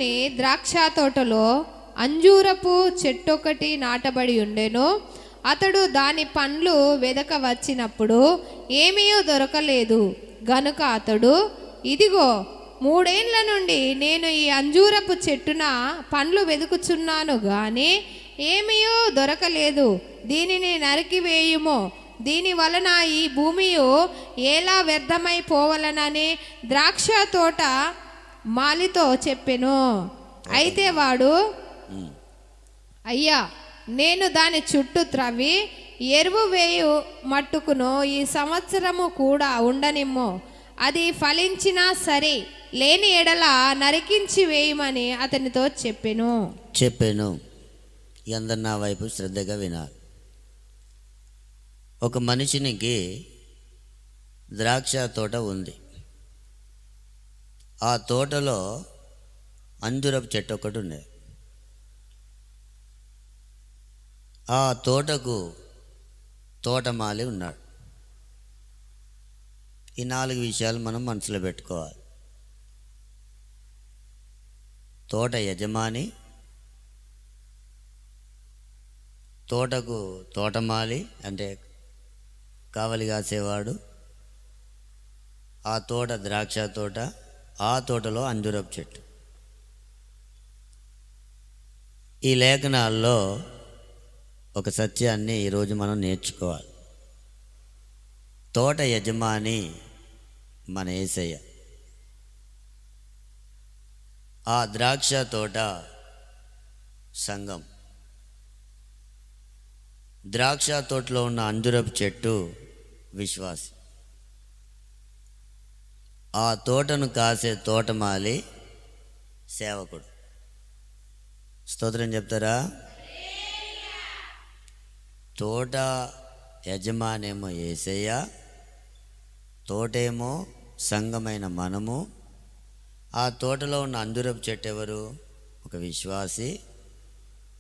యూదుని ద్రాక్ష తోటలో అంజూరపు చెట్టొకటి నాటబడి ఉండెను. అతడు దాని పండ్లు వెదక వచ్చినప్పుడు ఏమీ దొరకలేదు గనుక అతడు, ఇదిగో 3 ఏండ్ల నుండి నేను ఈ అంజూరపు చెట్టున పండ్లు వెదుకుచున్నాను గాని ఏమీ దొరకలేదు, దీనిని నరికివేయుము, దీని వలన ఈ భూమి ఎలా వ్యర్థమైపోవలనని ద్రాక్ష తోట మాలితో చెప్పెను. అయితే వాడు, అయ్యా, నేను దాని చుట్టూ త్రవ్వి ఎరువు వేయు మట్టుకును ఈ సంవత్సరము కూడా ఉండనిమ్ము, అది ఫలించినా సరే, లేని ఎడల నరికించి వేయమని అతనితో చెప్పెను. అందరు నా వైపు శ్రద్ధగా వినాలి. ఒక మనిషినికి ద్రాక్ష తోట ఉంది. ఆ తోటలో అంజూరపు చెట్టు ఒకటి ఉండేది. ఆ తోటకు తోటమాలి ఉన్నాడు. ఈ 4 విషయాలు మనం మనసులో పెట్టుకోవాలి. తోట యజమాని, తోటకు తోటమాలి అంటే కావలి కాసేవాడు, ఆ తోట ద్రాక్ష తోట, ఆ తోటలో అంజూరపు చెట్టు. ఈ లేఖనాల్లో ఒక సత్యాన్ని ఈరోజు మనం నేర్చుకోవాలి. తోట యజమాని మన యేసయ్య, ఆ ద్రాక్ష తోట సంఘం. ద్రాక్ష తోటలో ఉన్న అంజూరపు చెట్టు విశ్వాసి. ఆ తోటను కాసే తోటమాలి సేవకుడు. స్తోత్రం చెప్తారా? తోట యజమానేమో యేసయ్య, తోటేమో సంఘమైన మనము. ఆ తోటలో ఉన్న అంజూరపు చెట్టు ఎవరు? ఒక విశ్వాసి.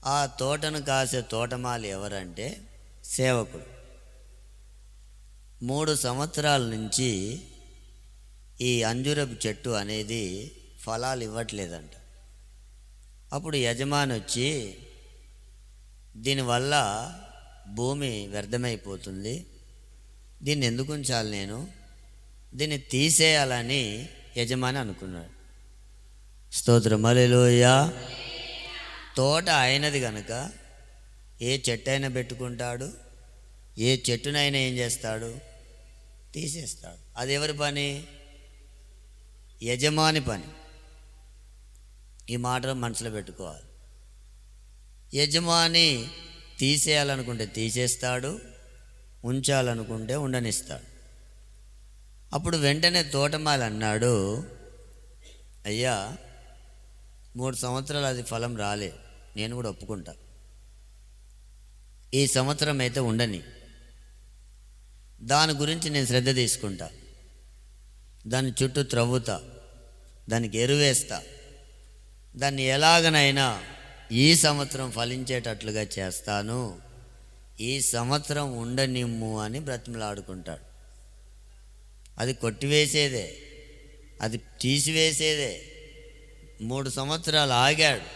ఆ తోటను కాసే తోటమాలి ఎవరంటే సేవకుడు. 3 సంవత్సరాల నుంచి ఈ అంజూరపు చెట్టు అనేది ఫలాలు ఇవ్వట్లేదంట. అప్పుడు యజమాని వచ్చి, దీనివల్ల భూమి వ్యర్థమైపోతుంది, దీన్ని ఎందుకు ఉంచాలి, నేను దీన్ని తీసేయాలని యజమాని అనుకున్నాడు. స్తోత్రం, హల్లెలూయా. తోట అయినది కనుక ఏ చెట్టు అయినా పెట్టుకుంటాడు, ఏ చెట్టునైనా ఏం చేస్తాడు? తీసేస్తాడు. అది ఎవరి పని? యజమాని పని. ఈ మాట మనసులో పెట్టుకోవాలి. యజమాని తీసేయాలనుకుంటే తీసేస్తాడు, ఉంచాలనుకుంటే ఉండనిస్తాడు. అప్పుడు వెంటనే తోటమాలి అన్నాడు, అయ్యా 3 సంవత్సరాలు అది ఫలం రాలే, నేను కూడా ఒప్పుకుంటా, ఈ సంవత్సరం అయితే ఉండని, దాని గురించి నేను శ్రద్ధ తీసుకుంటా, దాని చుట్టూ త్రవ్వుతా, దానికి ఎరువేస్తా, దాన్ని ఎలాగనైనా ఈ సంవత్సరం ఫలించేటట్లుగా చేస్తాను, ఈ సంవత్సరం ఉండనిమ్ము అని బ్రతిమలాడుకుంటాడు. అది కొట్టివేసేదే, అది తీసివేసేదే. 3 సంవత్సరాలు ఆగాడు,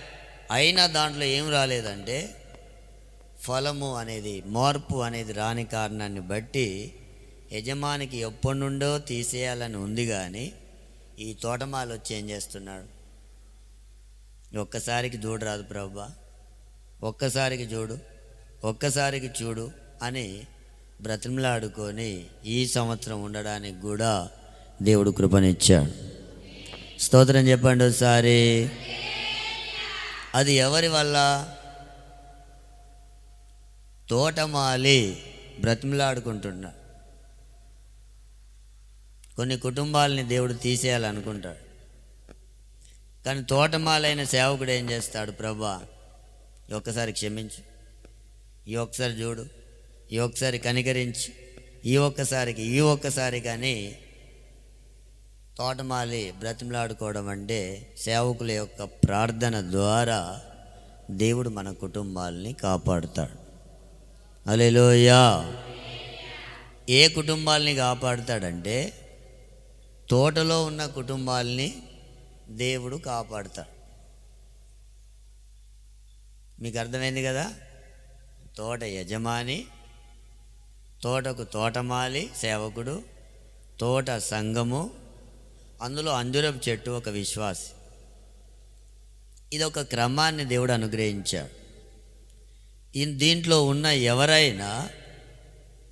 అయినా దాంట్లో ఏం రాలేదంటే ఫలము అనేది, మార్పు అనేది రాని కారణాన్ని బట్టి యజమానికి ఎప్పటి నుండో తీసేయాలని ఉంది. కానీ ఈ తోటమాలి వచ్చి ఏం చేస్తున్నాడు? ఒక్కసారికి చూడరాదు ప్రభువా, ఒక్కసారికి చూడు, ఒక్కసారికి చూడు అని బ్రతిమలాడుకొని ఈ సంవత్సరం ఉండడానికి కూడా దేవుడు కృపనిచ్చాడు. స్తోత్రం చెప్పండి ఒకసారి. అది ఎవరి వల్ల? తోటమాలి బ్రతిమలాడుకుంటున్నాడు. కొన్ని కుటుంబాలని దేవుడు తీసేయాలనుకుంటాడు, కానీ తోటమాలైన సేవకుడు ఏం చేస్తాడు? ప్రభువా, ఈ ఒక్కసారి క్షమించు, ఈ ఒక్కసారి చూడు, ఈ ఒక్కసారి కనికరించు, ఈ ఒక్కసారి కానీ తోటమాలి బ్రతిమలాడుకోవడం అంటే సేవకుల యొక్క ప్రార్థన ద్వారా దేవుడు మన కుటుంబాలని కాపాడుతాడు. హల్లెలూయా. ఏ కుటుంబాలని కాపాడుతాడంటే తోటలో ఉన్న కుటుంబాలని దేవుడు కాపాడుతాడు. మీకు అర్థమైంది కదా? తోట యజమాని, తోటకు తోటమాలి సేవకుడు, తోట సంఘము, అందులో అంజూరపు చెట్టు ఒక విశ్వాసి. ఇది ఒక క్రమాన్ని దేవుడు అనుగ్రహించాడు. దీంట్లో ఉన్న ఎవరైనా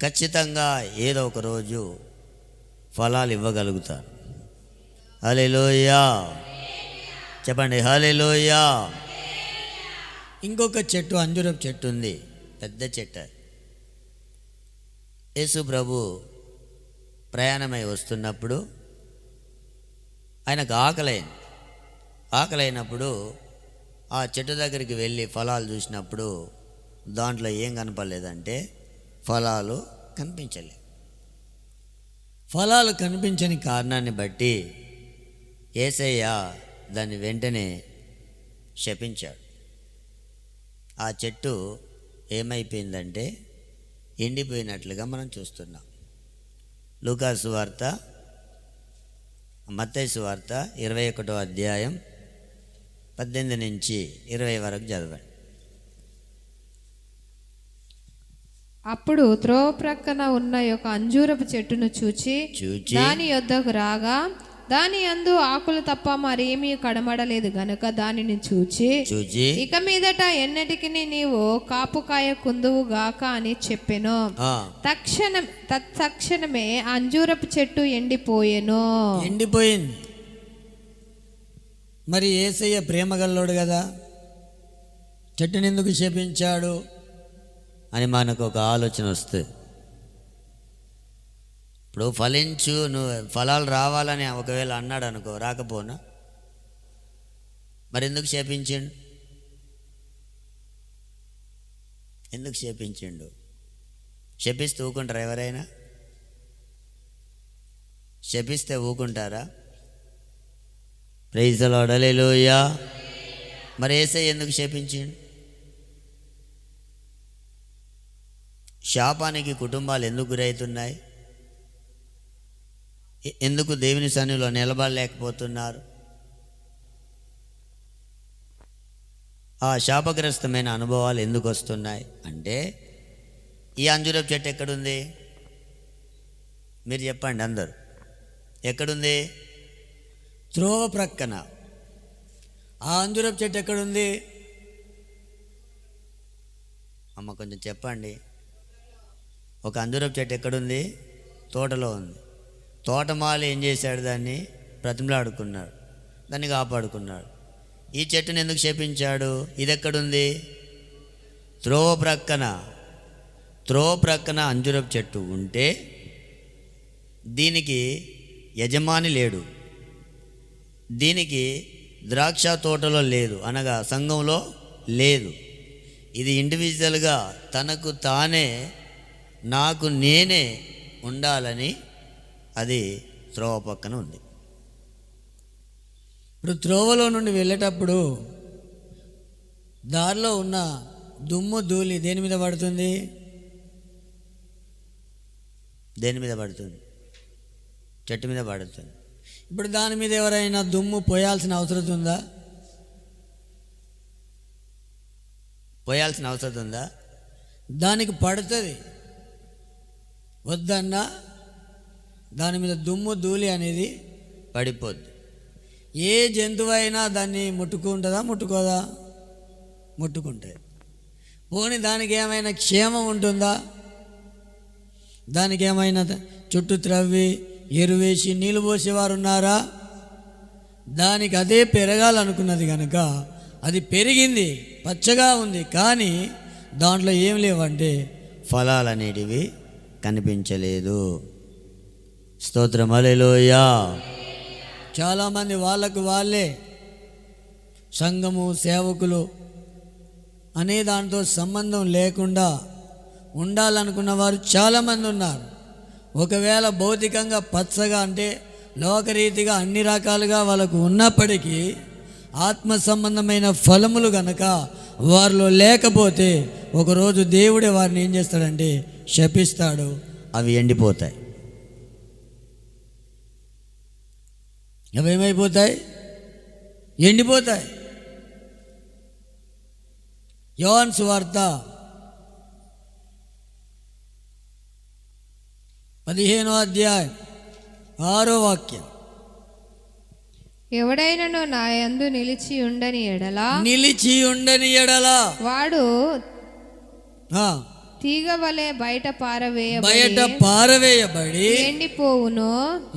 ఖచ్చితంగా ఏదో ఒక రోజు ఫలాలు ఇవ్వగలుగుతారు. హల్లెలూయా చెప్పండి, హల్లెలూయా. ఇంకొక చెట్టు అంజూరపు చెట్టు ఉంది, పెద్ద చెట్టు. యేసు ప్రభు ప్రయాణమై వస్తున్నప్పుడు ఆయనకు ఆకలైనప్పుడు ఆ చెట్టు దగ్గరికి వెళ్ళి ఫలాలు చూసినప్పుడు దాంట్లో ఏం కనపడలేదంటే ఫలాలు కనిపించలేదు. ఫలాలు కనిపించని కారణాన్ని బట్టి యేసయ్య దాన్ని వెంటనే శపించాడు. ఆ చెట్టు ఏమైపోయిందంటే ఎండిపోయినట్లుగా మనం చూస్తున్నాం. లూకా సువార్త, మత్తయి సువార్త 21వ అధ్యాయం 18 నుంచి 20 వరకు చదవండి. అప్పుడు త్రోవ ప్రక్కన ఉన్న ఒక అంజూరపు చెట్టును చూచి దాని యొద్దకు రాగా దాని యందు ఆకులు తప్ప మరేమీ కనబడలేదు గనుక దానిని చూచి ఇక మీదట ఎన్నటికి నీవు కాపుకాయ కుందువు గాక అని చెప్పెను. తత్క్షణమే అంజూరపు చెట్టు ఎండిపోయింది. మరి యేసయ్య ప్రేమగల్లోడు కదా, చెట్టుని ఎందుకు శపించాడు అని మనకు ఒక ఆలోచన వస్తుంది. ఇప్పుడు ఫలించు, నువ్వు ఫలాలు రావాలని ఒకవేళ అన్నాడు అనుకో, రాకపోనా మరి ఎందుకు శపించిండు? ఎందుకు శపించిండు? శపిస్తే ఊకుంటారా? ఎవరైనా శపిస్తే ఊకుంటారా? ప్రైజ్ ది లార్డ్, హల్లెలూయా. మరి యేసయ్య ఎందుకు శపించిండు? శాపానికి కుటుంబాలు ఎందుకు గురవుతున్నాయి? ఎందుకు దేవుని సన్నిధిలో నిలబడలేకపోతున్నారు? ఆ శాపగ్రస్తమైన అనుభవాలు ఎందుకు వస్తున్నాయి అంటే, ఈ అంజూరపు చెట్టు ఎక్కడుంది? మీరు చెప్పండి అందరూ, ఎక్కడుంది? త్రోవ ప్రక్కన. ఆ అంజూరపు చెట్టు ఎక్కడుంది? అమ్మ కొంచెం చెప్పండి. ఒక అంజూరపు చెట్టు ఎక్కడుంది? తోటలో ఉంది. తోటమాలి ఏం చేశాడు? దాన్ని బ్రతిమలాడుకున్నాడు, దాన్ని కాపాడుకున్నాడు. ఈ చెట్టుని ఎందుకు శపించాడు? ఇది ఎక్కడుంది? త్రోవ ప్రక్కన అంజూరపు చెట్టు ఉంటే దీనికి యజమాని లేడు, దీనికి ద్రాక్ష తోటలో లేదు, అనగా సంఘంలో లేదు. ఇది ఇండివిజువల్గా తనకు తానే, నాకు నేనే ఉండాలని అది త్రోవ పక్కన ఉంది. ఇప్పుడు త్రోవలో నుండి వెళ్ళేటప్పుడు దారిలో ఉన్న దుమ్ము ధూళి దేని మీద పడుతుంది? దేని మీద పడుతుంది? చెట్టు మీద పడుతుంది. ఇప్పుడు దాని మీద ఎవరైనా దుమ్ము పోయాల్సిన అవసరం ఉందా? పోయాల్సిన అవసరం ఉందా? దానికి పడుతుంది. వద్దన్నా దాని మీద దుమ్ము ధూళి అనేది పడిపోద్ది. ఏ జంతువైనా దాన్ని ముట్టుకుంటుందా? ముట్టుకోదా? ముట్టుకుంటుంది. పోనీ దానికి ఏమైనా క్షేమం ఉంటుందా? దానికి ఏమైనా చుట్టూ త్రవ్వి ఎరువేసి నీళ్ళు పోసేవారు ఉన్నారా? దానికి అదే పెరగాలనుకున్నది కనుక అది పెరిగింది, పచ్చగా ఉంది, కానీ దాంట్లో ఏం లేవంటే ఫలాలు అనేటివి కనిపించలేదు. స్తోత్రం, హల్లెలూయా. చాలామంది వాళ్ళకు వాళ్ళే సంఘము, సేవకులు అనే దాంతో సంబంధం లేకుండా ఉండాలనుకున్న వారు చాలామంది ఉన్నారు. ఒకవేళ భౌతికంగా పచ్చగా అంటే లోకరీతిగా అన్ని రకాలుగా వాళ్ళకు ఉన్నప్పటికీ ఆత్మ సంబంధమైన ఫలములు గనక వారిలో లేకపోతే ఒకరోజు దేవుడే వారిని ఏం చేస్తాడంటే శపిస్తాడు. అవి ఎండిపోతాయి. అవి ఏమైపోతాయి? ఎండిపోతాయి. యోహాను సువార్త 15వ అధ్యాయం 6వ వాక్యం. ఎవడైనను నా యందు నిలిచి ఉండని ఎడల వాడు ఆ, తీగ వలె బయట బయట పారవేయబడి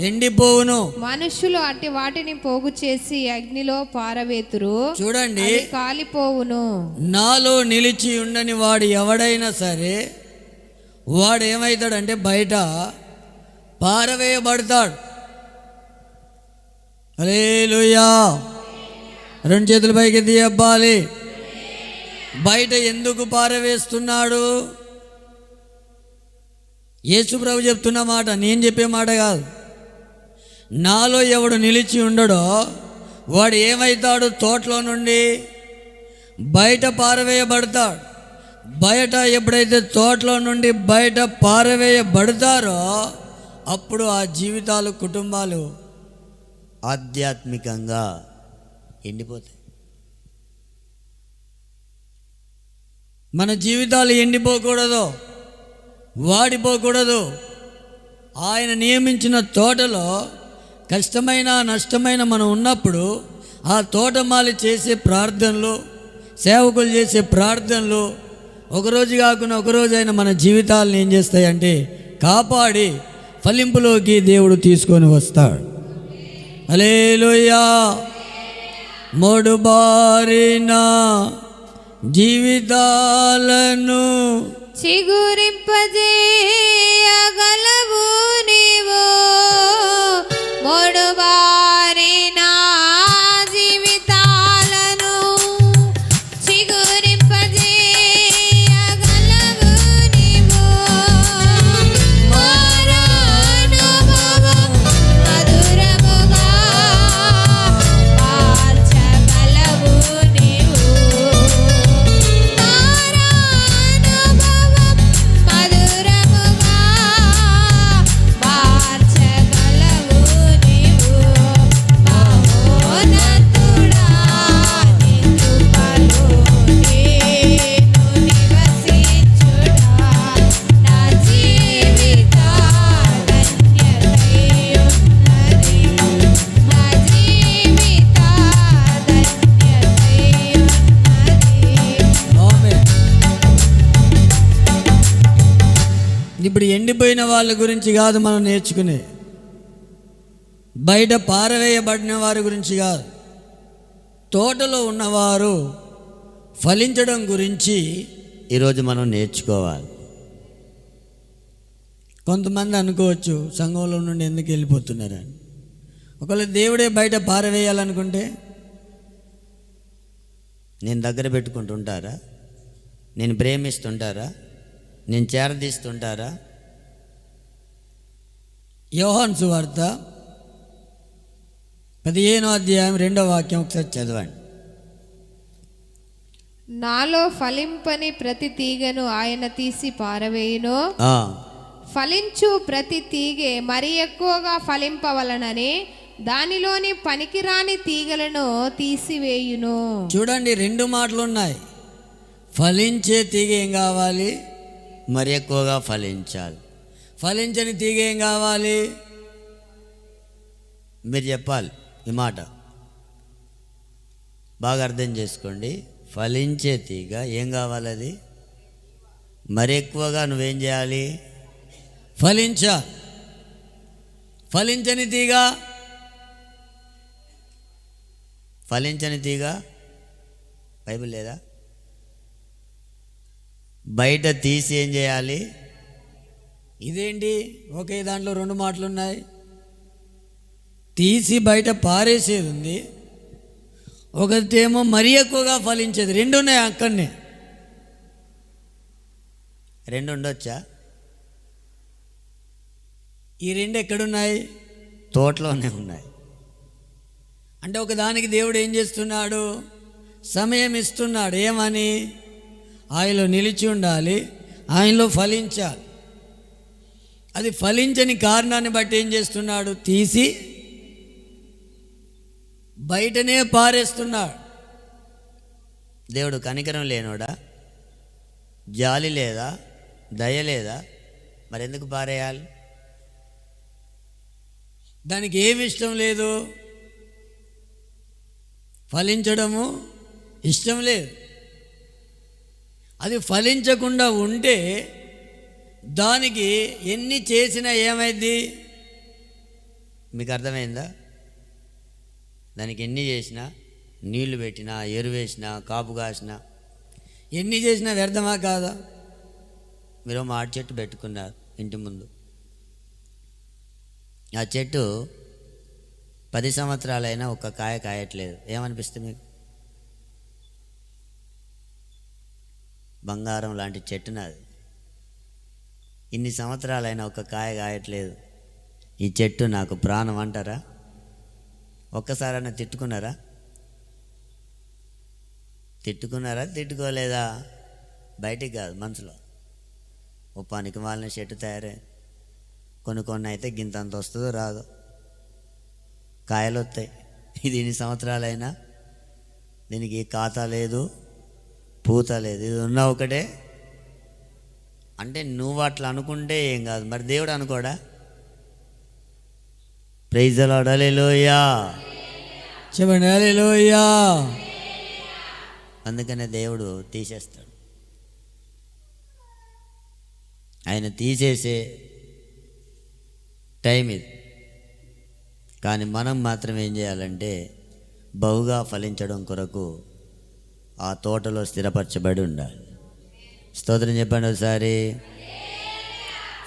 ఎండిపోవును. మనుషులు అట్టి వాటిని పోగు చేసి అగ్నిలో పారవేతురు. చూడండి, అవి కాలిపోవును. నాలో నిలిచి ఉండని వాడు ఎవడైనా సరే వాడు ఏమవుతాడంటే బయట పారవేయబడతాడు. హల్లెలూయా. రెండు చేతుల పైకి తీయబ్బాలి. బయట ఎందుకు పారవేస్తున్నాడు? యేసు ప్రభు చెప్తున్న మాట, నేను చెప్పే మాట కాదు. నాలో ఎవడు నిలిచి ఉండడో వాడు ఏమవుతాడు? తోటలో నుండి బయట పారవేయబడతాడు. బయట ఎప్పుడైతే తోటలో నుండి బయట పారవేయబడతారో అప్పుడు ఆ జీవితాలు, కుటుంబాలు ఆధ్యాత్మికంగా ఎండిపోతాయి. మన జీవితాలు ఎండిపోకూడదు, వాడిపోకూడదు. ఆయన నియమించిన తోటలో కష్టమైన నష్టమైన మనం ఉన్నప్పుడు ఆ తోటమాలి చేసే ప్రార్థనలు, సేవకులు చేసే ప్రార్థనలు ఒకరోజు కాకుండా ఒకరోజు అయినా మన జీవితాలను ఏం చేస్తాయంటే కాపాడి ఫలింపులోకి దేవుడు తీసుకొని వస్తాడు. హల్లెలూయా. మోడుబారిన జీవితాలను చిగురింపజేయగలవు నీవు. మోడుబారిన జీవితాలను చిగురింపజేయగలవు నీవు. మారానుభవం మధురముగా మార్చగలవు నీవు. మారానుభవం మధురముగా మార్చగలవు నీవు. మహోన్నతుడా నీ కృపలో నేను నివసించుడా నా జీవిత ధన్యతై ఉన్నది. నా జీవిత ధన్యతై ఉన్నది. ఆమేన్. ఇప్పుడు ఎండిపోయిన వాళ్ళ గురించి కాదు మనం నేర్చుకునే, బయట పారవేయబడిన వారి గురించి కాదు, తోటలో ఉన్నవారు ఫలించడం గురించి ఈరోజు మనం నేర్చుకోవాలి. కొంతమంది అనుకోవచ్చు సంఘంలో నుండి ఎందుకు వెళ్ళిపోతున్నారని. ఒకవేళ దేవుడే బయట పారవేయాలనుకుంటే నేను దగ్గర పెట్టుకుంటుంటారా? నేను ప్రేమిస్తుంటారా? నేను చేరదీస్తుంటారా? యోహాను సువార్త 15వ అధ్యాయం 2వ వాక్యం ఒకసారి చదవండి. నాలో ఫలింపని ప్రతి తీగను ఆయన తీసి పారవేయును. ఫలించు ప్రతి తీగె మరి ఎక్కువగా ఫలింపవలనని దానిలోని పనికిరాని తీగలను తీసివేయును. చూడండి, రెండు మాటలు ఉన్నాయి. ఫలించే తీగ ఏం కావాలి? మరి ఎక్కువగా ఫలించాలి. ఫలించని తీగ ఏం కావాలి? మీరు చెప్పాలి ఈ మాట. బాగా అర్థం చేసుకోండి. ఫలించే తీగ ఏం కావాలి? అది మరి ఎక్కువగా నువ్వేం చేయాలి? ఫలించాలి. ఫలించని తీగ, ఫలించని తీగ బైబిల్ లేదా? బయట తీసి ఏం చేయాలి? ఇదేంటి ఒకే దాంట్లో రెండు మాటలు ఉన్నాయి. తీసి బయట పారేసేది ఉంది, ఒకటేమో మరీ ఎక్కువగా ఫలించేది. రెండు ఉన్నాయి అక్కడనే. రెండు ఉండొచ్చా? ఈ రెండు ఎక్కడున్నాయి? తోటలోనే ఉన్నాయి. అంటే ఒకదానికి దేవుడు ఏం చేస్తున్నాడు? సమయం ఇస్తున్నాడు. ఏమని? ఆయనలో నిలిచి ఉండాలి, ఆయనలో ఫలించాలి. అది ఫలించని కారణాన్ని బట్టి ఏం చేస్తున్నాడు? తీసి బయటనే పారేస్తున్నాడు. దేవుడు కనికరం లేనోడా? జాలి లేదా? దయ లేదా? మరెందుకు పారేయాలి? దానికి ఏమి ఇష్టం లేదు, ఫలించడము ఇష్టం లేదు. అది ఫలించకుండా ఉంటే దానికి ఎన్ని చేసినా ఏమైంది? మీకు అర్థమైందా? దానికి ఎన్ని చేసినా, నీళ్లు పెట్టినా, ఎరువేసినా, కాపు కాసినా, ఎన్ని చేసినా వ్యర్థమా కాదా? మీరు మాడి చెట్టు పెట్టుకున్నారు ఇంటి ముందు. ఆ చెట్టు 10 సంవత్సరాలైనా ఒక్క కాయ కాయట్లేదు. ఏమనిపిస్తుంది మీకు? బంగారం లాంటి చెట్టు నాది, ఇన్ని సంవత్సరాలైనా ఒక్క కాయ కాయట్లేదు, ఈ చెట్టు నాకు ప్రాణం అంటారా? ఒక్కసారైనా తిట్టుకున్నారా? తిట్టుకోలేదా? బయటికి కాదు, మనసులో. ఓ పనికి మాలిన చెట్టు తయారే. కొన్ని అయితే గింతంత వస్తుందో రాదో, కాయలు వస్తాయి. ఇది ఇన్ని సంవత్సరాలైనా దీనికి ఖాతా లేదు, పూత లేదు, ఇది ఉన్న ఒకటే. అంటే నువ్వు అట్లా అనుకుంటే ఏం కాదు, మరి దేవుడు అనుకోడా? Praise the Lord, hallelujah. చెప్పండి హల్లెలూయా. అందుకనే దేవుడు తీసేస్తాడు. ఆయన తీసేసే టైం ఇది. కానీ మనం మాత్రం ఏం చేయాలంటే బహుగా ఫలించడం కొరకు ఆ తోటలో స్థిరపరచబడి ఉండాలి. స్తోత్రం చెప్పండి ఒకసారి.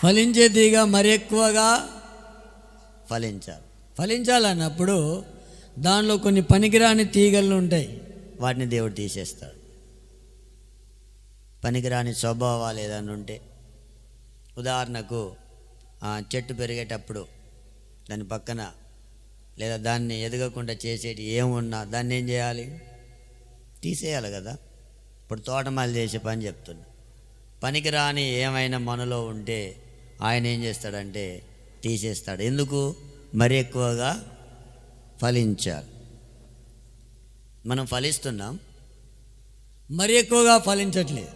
ఫలించే తీగ మరి ఎక్కువగా ఫలించాలన్నప్పుడు దానిలో కొన్ని పనికిరాని తీగలు ఉంటాయి, వాటిని దేవుడు తీసేస్తాడు. పనికిరాని స్వభావాలు ఏదైనా ఉంటే, ఉదాహరణకు చెట్టు పెరిగేటప్పుడు దాని పక్కన లేదా దాన్ని ఎదగకుండా చేసేటి ఏమున్నా దాన్ని ఏం చేయాలి? తీసేయాలి కదా. ఇప్పుడు తోటమాలి చేసే పని చెప్తున్నా. పనికిరాని ఏమైనా మనలో ఉంటే ఆయన ఏం చేస్తాడంటే తీసేస్తాడు. ఎందుకు? మరి ఎక్కువగా ఫలించాలి. మనం ఫలిస్తున్నాం, మరి ఎక్కువగా ఫలించట్లేదు.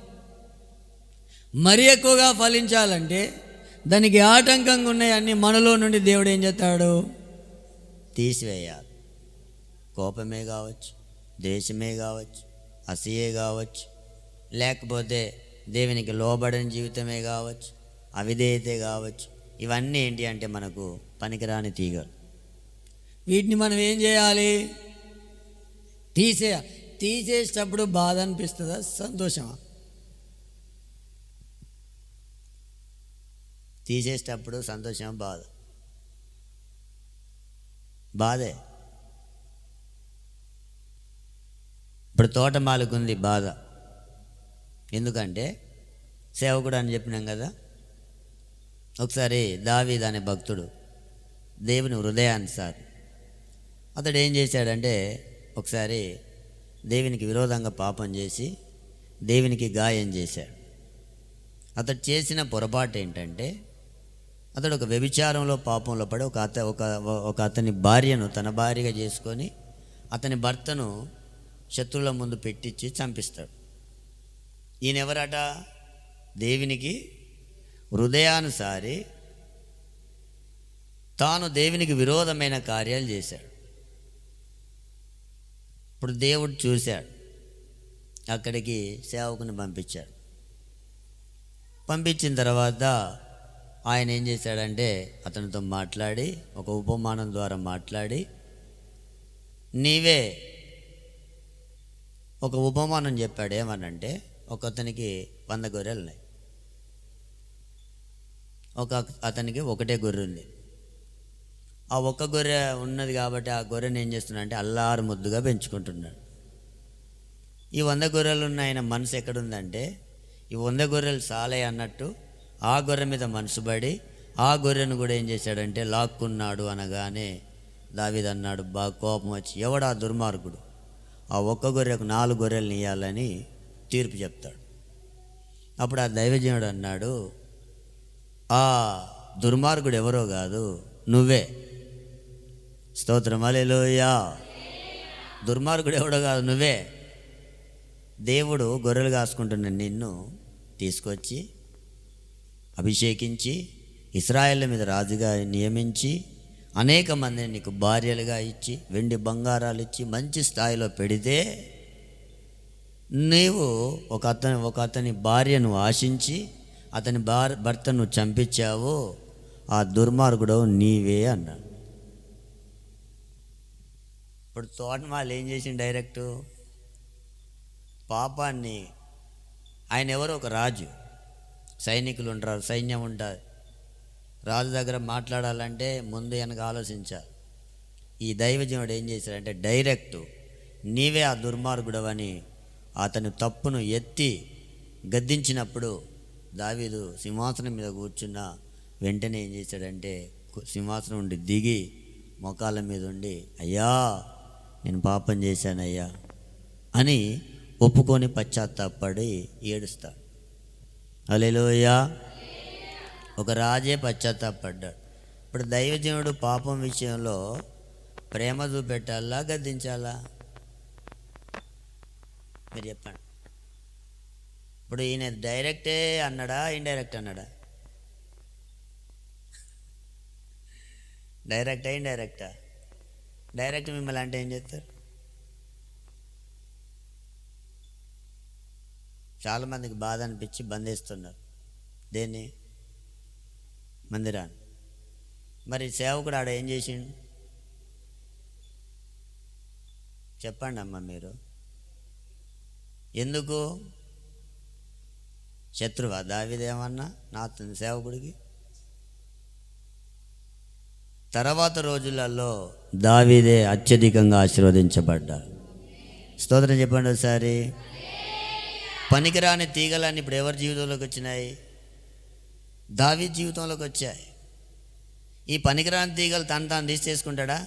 మరి ఎక్కువగా ఫలించాలంటే దానికి ఆటంకంగా ఉన్నాయి అన్ని మనలో నుండి దేవుడు ఏం చేస్తాడు? తీసివేయాలి. కోపమే కావచ్చు, ద్వేషమే కావచ్చు, అసూయే కావచ్చు, లేకపోతే దేవునికి లోబడని జీవితమే కావచ్చు, అవిధేయతే కావచ్చు. ఇవన్నీ ఏంటి అంటే మనకు పనికిరాని తీగలు. వీటిని మనం ఏం చేయాలి? తీసేసేటప్పుడు బాధ అనిపిస్తుందా, సంతోషమా? తీసేసేటప్పుడు సంతోషం, బాధే. ఇప్పుడు తోటమాలుకుంది బాధ. ఎందుకంటే సేవకుడు అని చెప్పినాం కదా. ఒకసారి దావీదు అనే భక్తుడు దేవుని హృదయానుసారి అతడు ఏం చేశాడంటే ఒకసారి దేవునికి విరోధంగా పాపం చేసి దేవునికి గాయం చేశాడు. అతడు చేసిన పొరపాటు ఏంటంటే అతడు ఒక వ్యభిచారంలో పాపంలో పడి ఒక అతని భార్యను తన భార్యగా చేసుకొని అతని భర్తను శత్రువుల ముందు పెట్టించి చంపిస్తాడు. ఈయన ఎవరట? దేవునికి హృదయానుసారి తాను దేవునికి విరోధమైన కార్యాలు చేశాడు. ఇప్పుడు దేవుడు చూశాడు, అక్కడికి సేవకుని పంపించాడు. పంపించిన తర్వాత ఆయన ఏం చేశాడంటే అతనితో మాట్లాడి ఒక ఉపమానం ద్వారా మాట్లాడి, నీవే ఒక ఉపమానం చెప్పాడు. ఏమనంటే ఒక అతనికి 100 గొర్రెలు ఉన్నాయి, అతనికి ఒకటే గొర్రె ఉంది. ఆ ఒక్క గొర్రె ఉన్నది కాబట్టి ఆ గొర్రెని ఏం చేస్తున్నాడంటే అల్లారు ముద్దుగా పెంచుకుంటున్నాడు. ఈ 100 గొర్రెలు ఉన్న ఆయన మనసు ఎక్కడుందంటే ఈ 100 గొర్రెలు సాలే అన్నట్టు ఆ గొర్రె మీద మనసు పడి ఆ గొర్రెను కూడా ఏం చేశాడంటే లాక్కున్నాడు. అనగానే దావీదు అన్నాడు, బాగా కోపం వచ్చి, ఎవడా దుర్మార్గుడు ఆ ఒక్క గొర్రెకు 4 గొర్రెలను ఇవ్వాలని తీర్పు చెప్తాడు. అప్పుడు ఆ దైవజనుడు అన్నాడు, ఆ దుర్మార్గుడు ఎవరో కాదు, నువ్వే. స్తోత్రం హల్లెలూయా. దుర్మార్గుడు ఎవడో కాదు, నువ్వే. దేవుడు గొర్రెలు కాసుకుంటున్న నిన్ను తీసుకొచ్చి అభిషేకించి ఇశ్రాయేళ్ల మీద రాజుగా నియమించి అనేక మందిని నీకు భార్యలుగా ఇచ్చి వెండి బంగారాలు ఇచ్చి మంచి స్థాయిలో పెడితే నీవు ఒక అతని భార్యను ఆశించి అతని భర్తను చంపించావు, ఆ దుర్మార్గుడు నీవే అన్నాడు. ఇప్పుడు తోటమాలు ఏం చేసిండు? డైరెక్టు పాపాన్ని, ఆయన ఎవరో ఒక రాజు, సైనికులు ఉంటారు, సైన్యం ఉంటుంది. రాజు దగ్గర మాట్లాడాలంటే ముందు వెనక ఆలోచించాలి. ఈ దైవజనుడు ఏం చేశాడంటే డైరెక్టు నీవే ఆ దుర్మార్గుడవని అతని తప్పును ఎత్తి గద్దించినప్పుడు దావీదు సింహాసనం మీద కూర్చున్న వెంటనే ఏం చేశాడంటే సింహాసనం నుండి దిగి మోకాళ్ళ మీద ఉండి, అయ్యా నేను పాపం చేశానయ్యా అని ఒప్పుకొని పశ్చాత్తాపడి ఏడుస్తాడు. హల్లెలూయా. ఒక రాజే పశ్చాత్తాపడ్డాడు. ఇప్పుడు దైవజనుడు పాపం విషయంలో ప్రేమ చూపెట్టాలా, గద్దించాలా? మీరు చెప్పండి. ఇప్పుడు ఈయన డైరెక్టే అన్నాడా, ఇండైరెక్ట్ అన్నాడా? డైరెక్టా, ఇండైరెక్టా? డైరెక్ట్ మిమ్మల్ని అంటే ఏం చేస్తారు? చాలామందికి బాధ అనిపించి బంధిస్తున్నారు. దేన్ని? మందిరాన్ని. మరి సేవకుడు ఆడ ఏం చేసిండు? చెప్పండి అమ్మ మీరు. ఎందుకు? శత్రువా దావీదేమన్నా నా సేవకుడికి? తర్వాత రోజులలో దావీదే అత్యధికంగా ఆశీర్వదించబడ్డాడు. స్తోత్రం చెప్పండి ఒకసారి. పనికిరాని తీగలన్నీ ఇప్పుడు ఎవరి జీవితంలోకి వచ్చినాయి? దావీదు జీవితంలోకి వచ్చాయి. ఈ పనికిరాని తీగలు తాను తీసేసుకుంటాడా?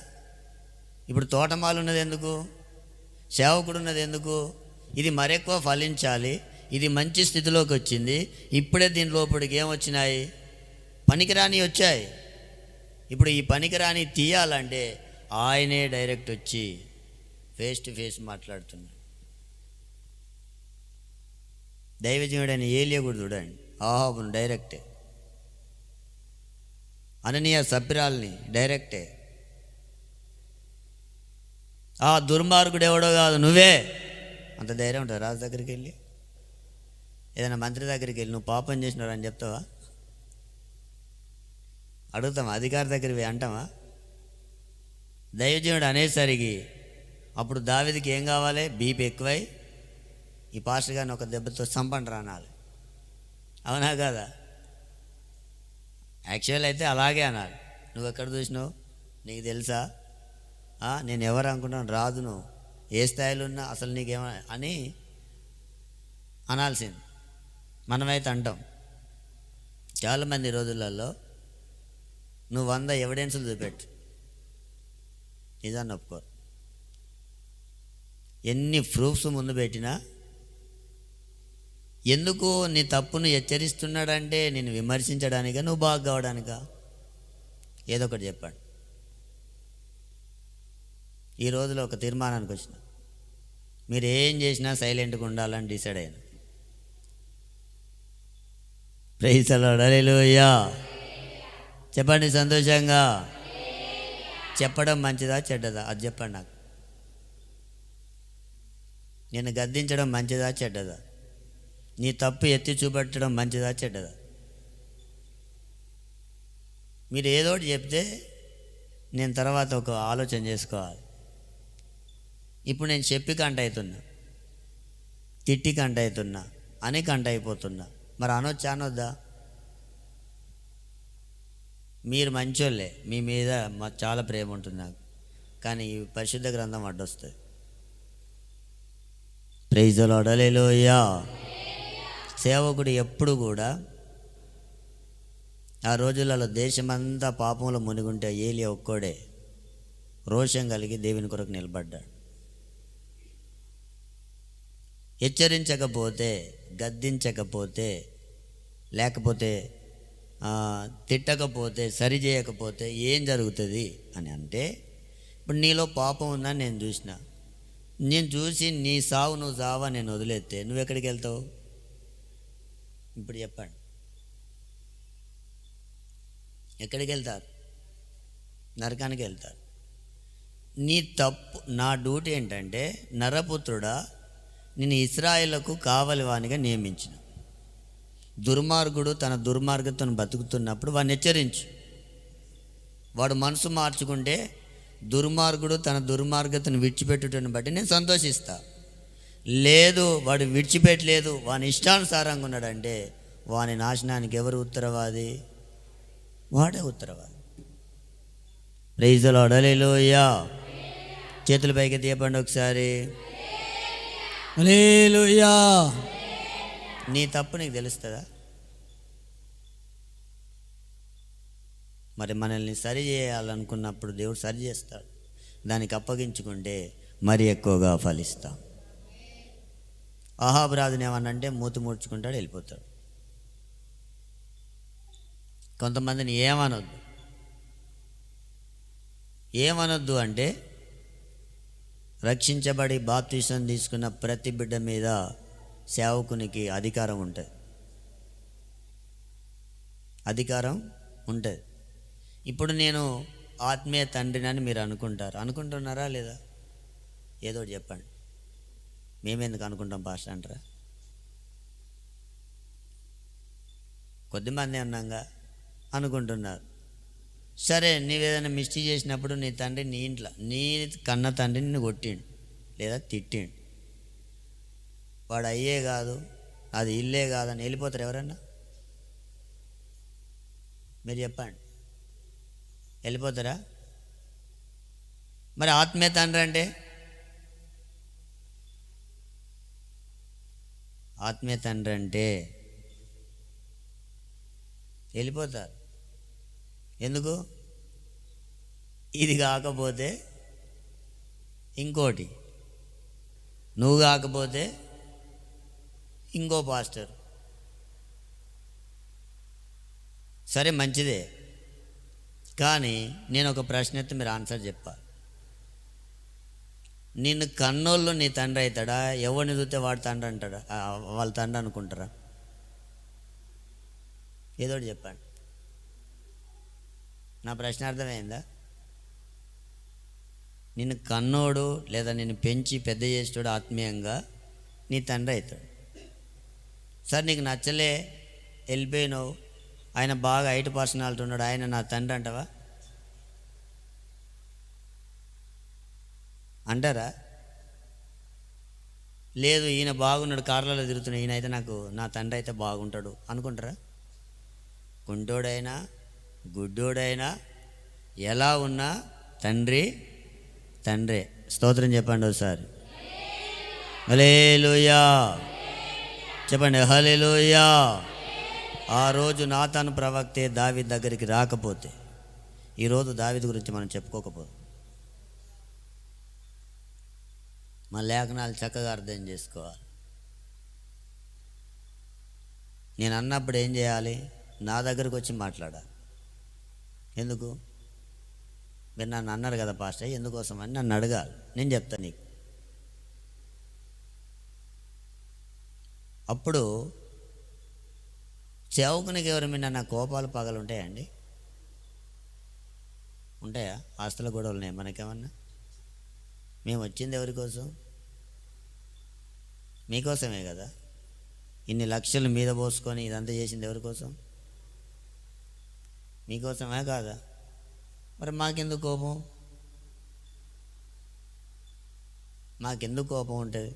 ఇప్పుడు తోటమాలు ఉన్నది ఎందుకు? సేవకుడు ఉన్నది ఎందుకు? ఇది మరెక్కువ ఫలించాలి, ఇది మంచి స్థితిలోకి వచ్చింది, ఇప్పుడే దీని లోపలికి ఏమొచ్చినాయి? పనికిరాని వచ్చాయి. ఇప్పుడు ఈ పనికిరాని తీయాలంటే ఆయనే డైరెక్ట్ వచ్చి ఫేస్ టు ఫేస్ మాట్లాడుతున్నాడు. దైవజనుడైన ఏలియా కూడా చూడండి, ఆహాబును డైరెక్టే, అననీయ సప్పిరాల్ని డైరెక్టే. ఆ దుర్మార్గుడు ఎవడో కాదు నువ్వే. అంత ధైర్యం ఉంటుంది రాజు దగ్గరికి వెళ్ళి, ఏదైనా మంత్రి దగ్గరికి వెళ్ళి నువ్వు పాపం చేసినావు అని చెప్తావా? అడుగుతామా? అధికారి దగ్గరికి అంటామా? దైవజనుడు అనేసరికి అప్పుడు దావీదుకి ఏం కావాలి? బీపీ ఎక్కువై ఈ పాస్టర్ గారిని ఒక దెబ్బతో సంపండి రానాలి. అవునా కదా? యాక్చువల్ అయితే అలాగే అనాలి. నువ్వు ఎక్కడ చూసినావు? నీకు తెలుసా? నేను ఎవరు అనుకుంటాను? రాదు, నువ్వు ఏ స్థాయిలో ఉన్నా అసలు నీకేమ అని అనాల్సింది. మనమైతే అంటాం. చాలామంది రోజులలో నువ్వు 100 ఎవిడెన్సులు చూపెట్టు, నిజాన్ని ఒప్పుకోరు. ఎన్ని ప్రూఫ్స్ ముందు పెట్టినా ఎందుకు? నీ తప్పును హెచ్చరిస్తున్నాడంటే నేను విమర్శించడానికా, నువ్వు బాగా కావడానికా? ఏదో ఒకటి చెప్పండి. ఈ రోజులో ఒక తీర్మానానికి వచ్చిన, మీరు ఏం చేసినా సైలెంట్గా ఉండాలని డిసైడ్ అయినా. Praise the Lord. హల్లెలూయా. చెప్పండి సంతోషంగా. చెప్పడం మంచిదా చెడ్డదా? అది చెప్పండి నాకు. నేను గద్దించడం మంచిదా చెడ్డదా? నీ తప్పు ఎత్తి చూపెట్టడం మంచిదా చెడ్డదా? మీరు ఏదో ఒకటి చెప్తే నేను తర్వాత ఒక ఆలోచన చేసుకోవాలి. ఇప్పుడు నేను చెప్పి కంట అవుతున్నా, తిట్టి కంట అవుతున్నా, అని కంట అయిపోతున్నా. మరి అనొచ్చా అనొద్దా? మీరు మంచోళ్ళే, మీ మీద మాకు చాలా ప్రేమ ఉంటుంది నాకు, కానీ ఈ పరిశుద్ధ గ్రంథం అడ్డొస్తుంది. Praise the Lord. హల్లెలూయా. సేవకుడు ఎప్పుడు కూడా ఆ రోజులలో దేశమంతా పాపంలో మునిగుంటే ఏలియా ఒక్కడే రోషం కలిగి దేవుని కొరకు నిలబడ్డాడు. హెచ్చరించకపోతే, గద్దించకపోతే, లేకపోతే తిట్టకపోతే, సరి చేయకపోతే ఏం జరుగుతుంది అని అంటే, ఇప్పుడు నీలో పాపం ఉందని నేను చూసిన, నేను చూసి నీ సావు నువ్వు సావా నేను వదిలేస్తే నువ్వు ఎక్కడికి వెళ్తావు? ఇప్పుడు చెప్పండి, ఎక్కడికి వెళ్తారు? నరకానికి వెళ్తారు. నీ తప్పు, నా డ్యూటీ ఏంటంటే నరపుత్రుడా నేను ఇశ్రాయేలుకు కావలివానిగా నియమించిన. దుర్మార్గుడు తన దుర్మార్గతను బతుకుతున్నప్పుడు వాడిని హెచ్చరించు. వాడు మనసు మార్చుకుంటే దుర్మార్గుడు తన దుర్మార్గతను విడిచిపెట్టుటను బట్టి నేను సంతోషిస్తా. లేదు వాడు విడిచిపెట్టలేదు, వాని ఇష్టానుసారంగా ఉన్నాడంటే వాని నాశనానికి ఎవరు ఉత్తరవాది? వాడే ఉత్తరవాది. ప్రైజ్ ది లార్డ్, హల్లెలూయా. చేతుల పైకి తీయపండి ఒకసారి. హల్లెలూయా. నీ తప్పు నీకు తెలుస్తుందా? మరి మనల్ని సరి చేయాలనుకున్నప్పుడు దేవుడు సరి చేస్తాడు. దానికి అప్పగించుకుంటే మరి ఎక్కువగా ఫలిస్తాం. అహాబు రాజుని ఏమన్నంటే మూతి ముడుచుకుంటాడు, వెళ్ళిపోతాడు. కొంతమందిని ఏమనొద్దు అంటే రక్షించబడి బాప్తిసం తీసుకున్న ప్రతి బిడ్డ మీద సేవకునికి అధికారం ఉంటుంది. ఇప్పుడు నేను ఆత్మీయ తండ్రినని మీరు అనుకుంటున్నారా లేదా? ఏదో చెప్పండి. మేమెందుకు అనుకుంటాం పాస్టర్ అంటారా? కొద్దిమంది అన్నాగా అనుకుంటున్నారు. సరే, నీవేదైనా మిస్టేక్ చేసినప్పుడు నీ తండ్రి నీ ఇంట్లో నీ కన్న తండ్రి నిన్ను కొట్టిండు లేదా తిట్టిండు, వాడు అయ్యే కాదు అది ఇల్లే కాదని వెళ్ళిపోతారు ఎవరన్నా? మీరు చెప్పండి, వెళ్ళిపోతారా? మరి ఆత్మీయ తండ్రి అంటే వెళ్ళిపోతారు. ఎందుకు? ఇది కాకపోతే ఇంకోటి, నువ్వు కాకపోతే ఇంకో పాస్టర్. సరే మంచిదే, కానీ నేను ఒక ప్రశ్న ఎత్తే మీరు ఆన్సర్ చెప్పాలి. నిన్ను కన్నోళ్ళు నీ తండ్రి అవుతాడా? ఎవరిని చూస్తే వాడు తండ్రి అంటాడా? వాళ్ళ తండ్రి అనుకుంటారా? ఏదోటి చెప్పండి. నా ప్రశ్న అర్థమైందా? నిన్ను కన్నోడు లేదా నిన్ను పెంచి పెద్ద చేసేటోడు ఆత్మీయంగా నీ తండ్రి అవుతాడు. సరే, నీకు నచ్చలే వెళ్ళిపోయినావు, ఆయన బాగా 8 పర్సనాలిటీ ఉన్నాడు, ఆయన నా తండ్రి అంటావా? అంటారా? లేదు, ఈయన బాగున్నాడు, కార్లలో తిరుగుతున్నాడు, ఈయన అయితే నా తండ్రి అయితే బాగుంటాడు అనుకుంటారా? కుంటోడైనా గుడ్డోడైనా ఎలా ఉన్నా తండ్రే. స్తోత్రం చెప్పండి ఒకసారి. హల్లెలూయా చెప్పండి. హల్లెలూయా. ఆ రోజు నాతాను ప్రవక్తే దావీదు దగ్గరికి రాకపోతే ఈరోజు దావీదు గురించి మనం చెప్పుకోకపోతే మన లేఖనాలు చక్కగా అర్థం చేసుకోవాలి. నేను అన్నప్పుడు ఏం చేయాలి? నా దగ్గరకు వచ్చి మాట్లాడాలి. ఎందుకు? మీరు నన్ను అన్నారు కదా పాస్టర్, ఎందుకోసం అని నన్ను అడగాలి. నేను చెప్తాను నీకు. అప్పుడు సేవకునికి ఎవరి మీద నా కోపాలు పగలు ఉంటాయండి? ఉంటాయా? ఆస్తుల గొడవలు ఉన్నాయి మనకేమన్నా? మేము వచ్చింది ఎవరి కోసం? మీకోసమే కదా. ఇన్ని లక్షలు మీద పోసుకొని ఇదంతా చేసింది ఎవరి కోసం? మీకోసమే కాదా? మరి మాకెందుకు కోపం ఉంటుంది?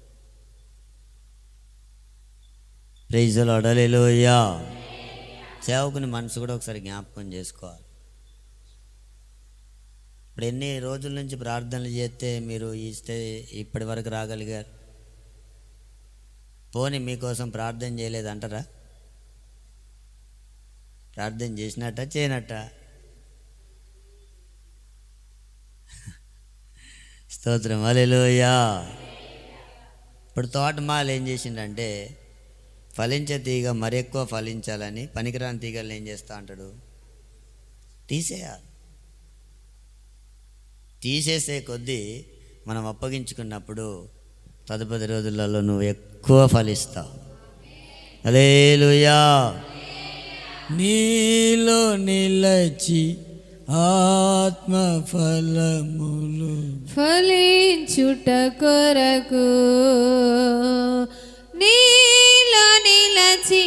ప్రైజ్ ది లార్డ్, హల్లెలూయా. సేవకుని మనసు కూడా ఒకసారి జ్ఞాపకం చేసుకోవాలి. ఇప్పుడు ఎన్ని రోజుల నుంచి ప్రార్థనలు చేస్తే మీరు ఇప్పటి వరకు రాగలిగారు? పోనీ మీకోసం ప్రార్థన చేయలేదు అంటారా? ప్రార్థన చేసినట్ట చేయనట్ట? స్తోత్రం, హల్లెలూయా. ఇప్పుడు తోటమాల ఏం చేసిండంటే ఫలించే తీగ మరి ఎక్కువ ఫలించాలని పనికిరాని తీగలను ఏం చేస్తా అంటాడు? తీసేయాలి. తీసేసే కొద్దీ మనం అప్పగించుకున్నప్పుడు తదుపరి రోజులలో నువ్వు ఎక్కువ ఫలిస్తావు. హల్లెలూయా. నీలో నిలచి ఆత్మ ఫలములు ఫలించుట కొరకు నీలో నిలచి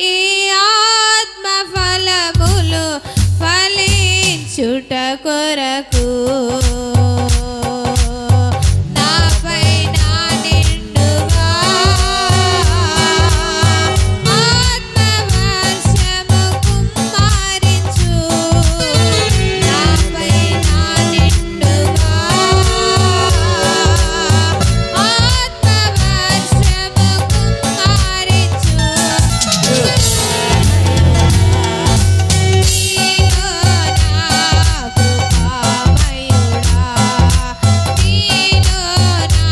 ఆత్మ ఫలములు ఫలించుట కొరకు నాపై నా నిండుగా ఆత్మ వర్షము కుమ్మరించు. నాపై నా నిండుగా ఆత్మ వర్షము కుమ్మరించు. నీలో నా కృపామయుడా, నీలో నా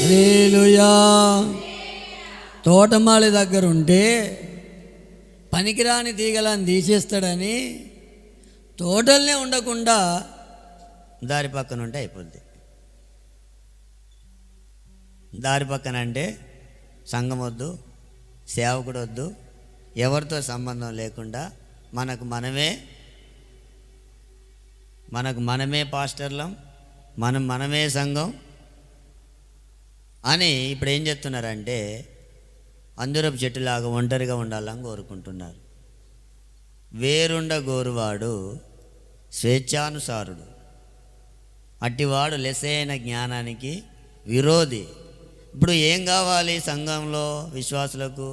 హల్లెలూయా. తోటమాలి దగ్గర ఉంటే పనికిరాని తీగలను తీసేస్తాడని తోటల్నే ఉండకుండా దారి పక్కన ఉంటే అయిపోద్ది. దారి పక్కన అంటే సంఘం వద్దు, సేవకుడు వద్దు, ఎవరితో సంబంధం లేకుండా మనకు మనమే పాస్టర్లం, మనమే సంఘం అని ఇప్పుడు ఏం చెప్తున్నారంటే అంజూరపు చెట్టులాగా ఒంటరిగా ఉండాలని కోరుకుంటున్నారు. వేరుండ గోరువాడు స్వేచ్ఛానుసారుడు, అట్టివాడు లెసైన జ్ఞానానికి విరోధి. ఇప్పుడు ఏం కావాలి సంఘంలో విశ్వాసులకు?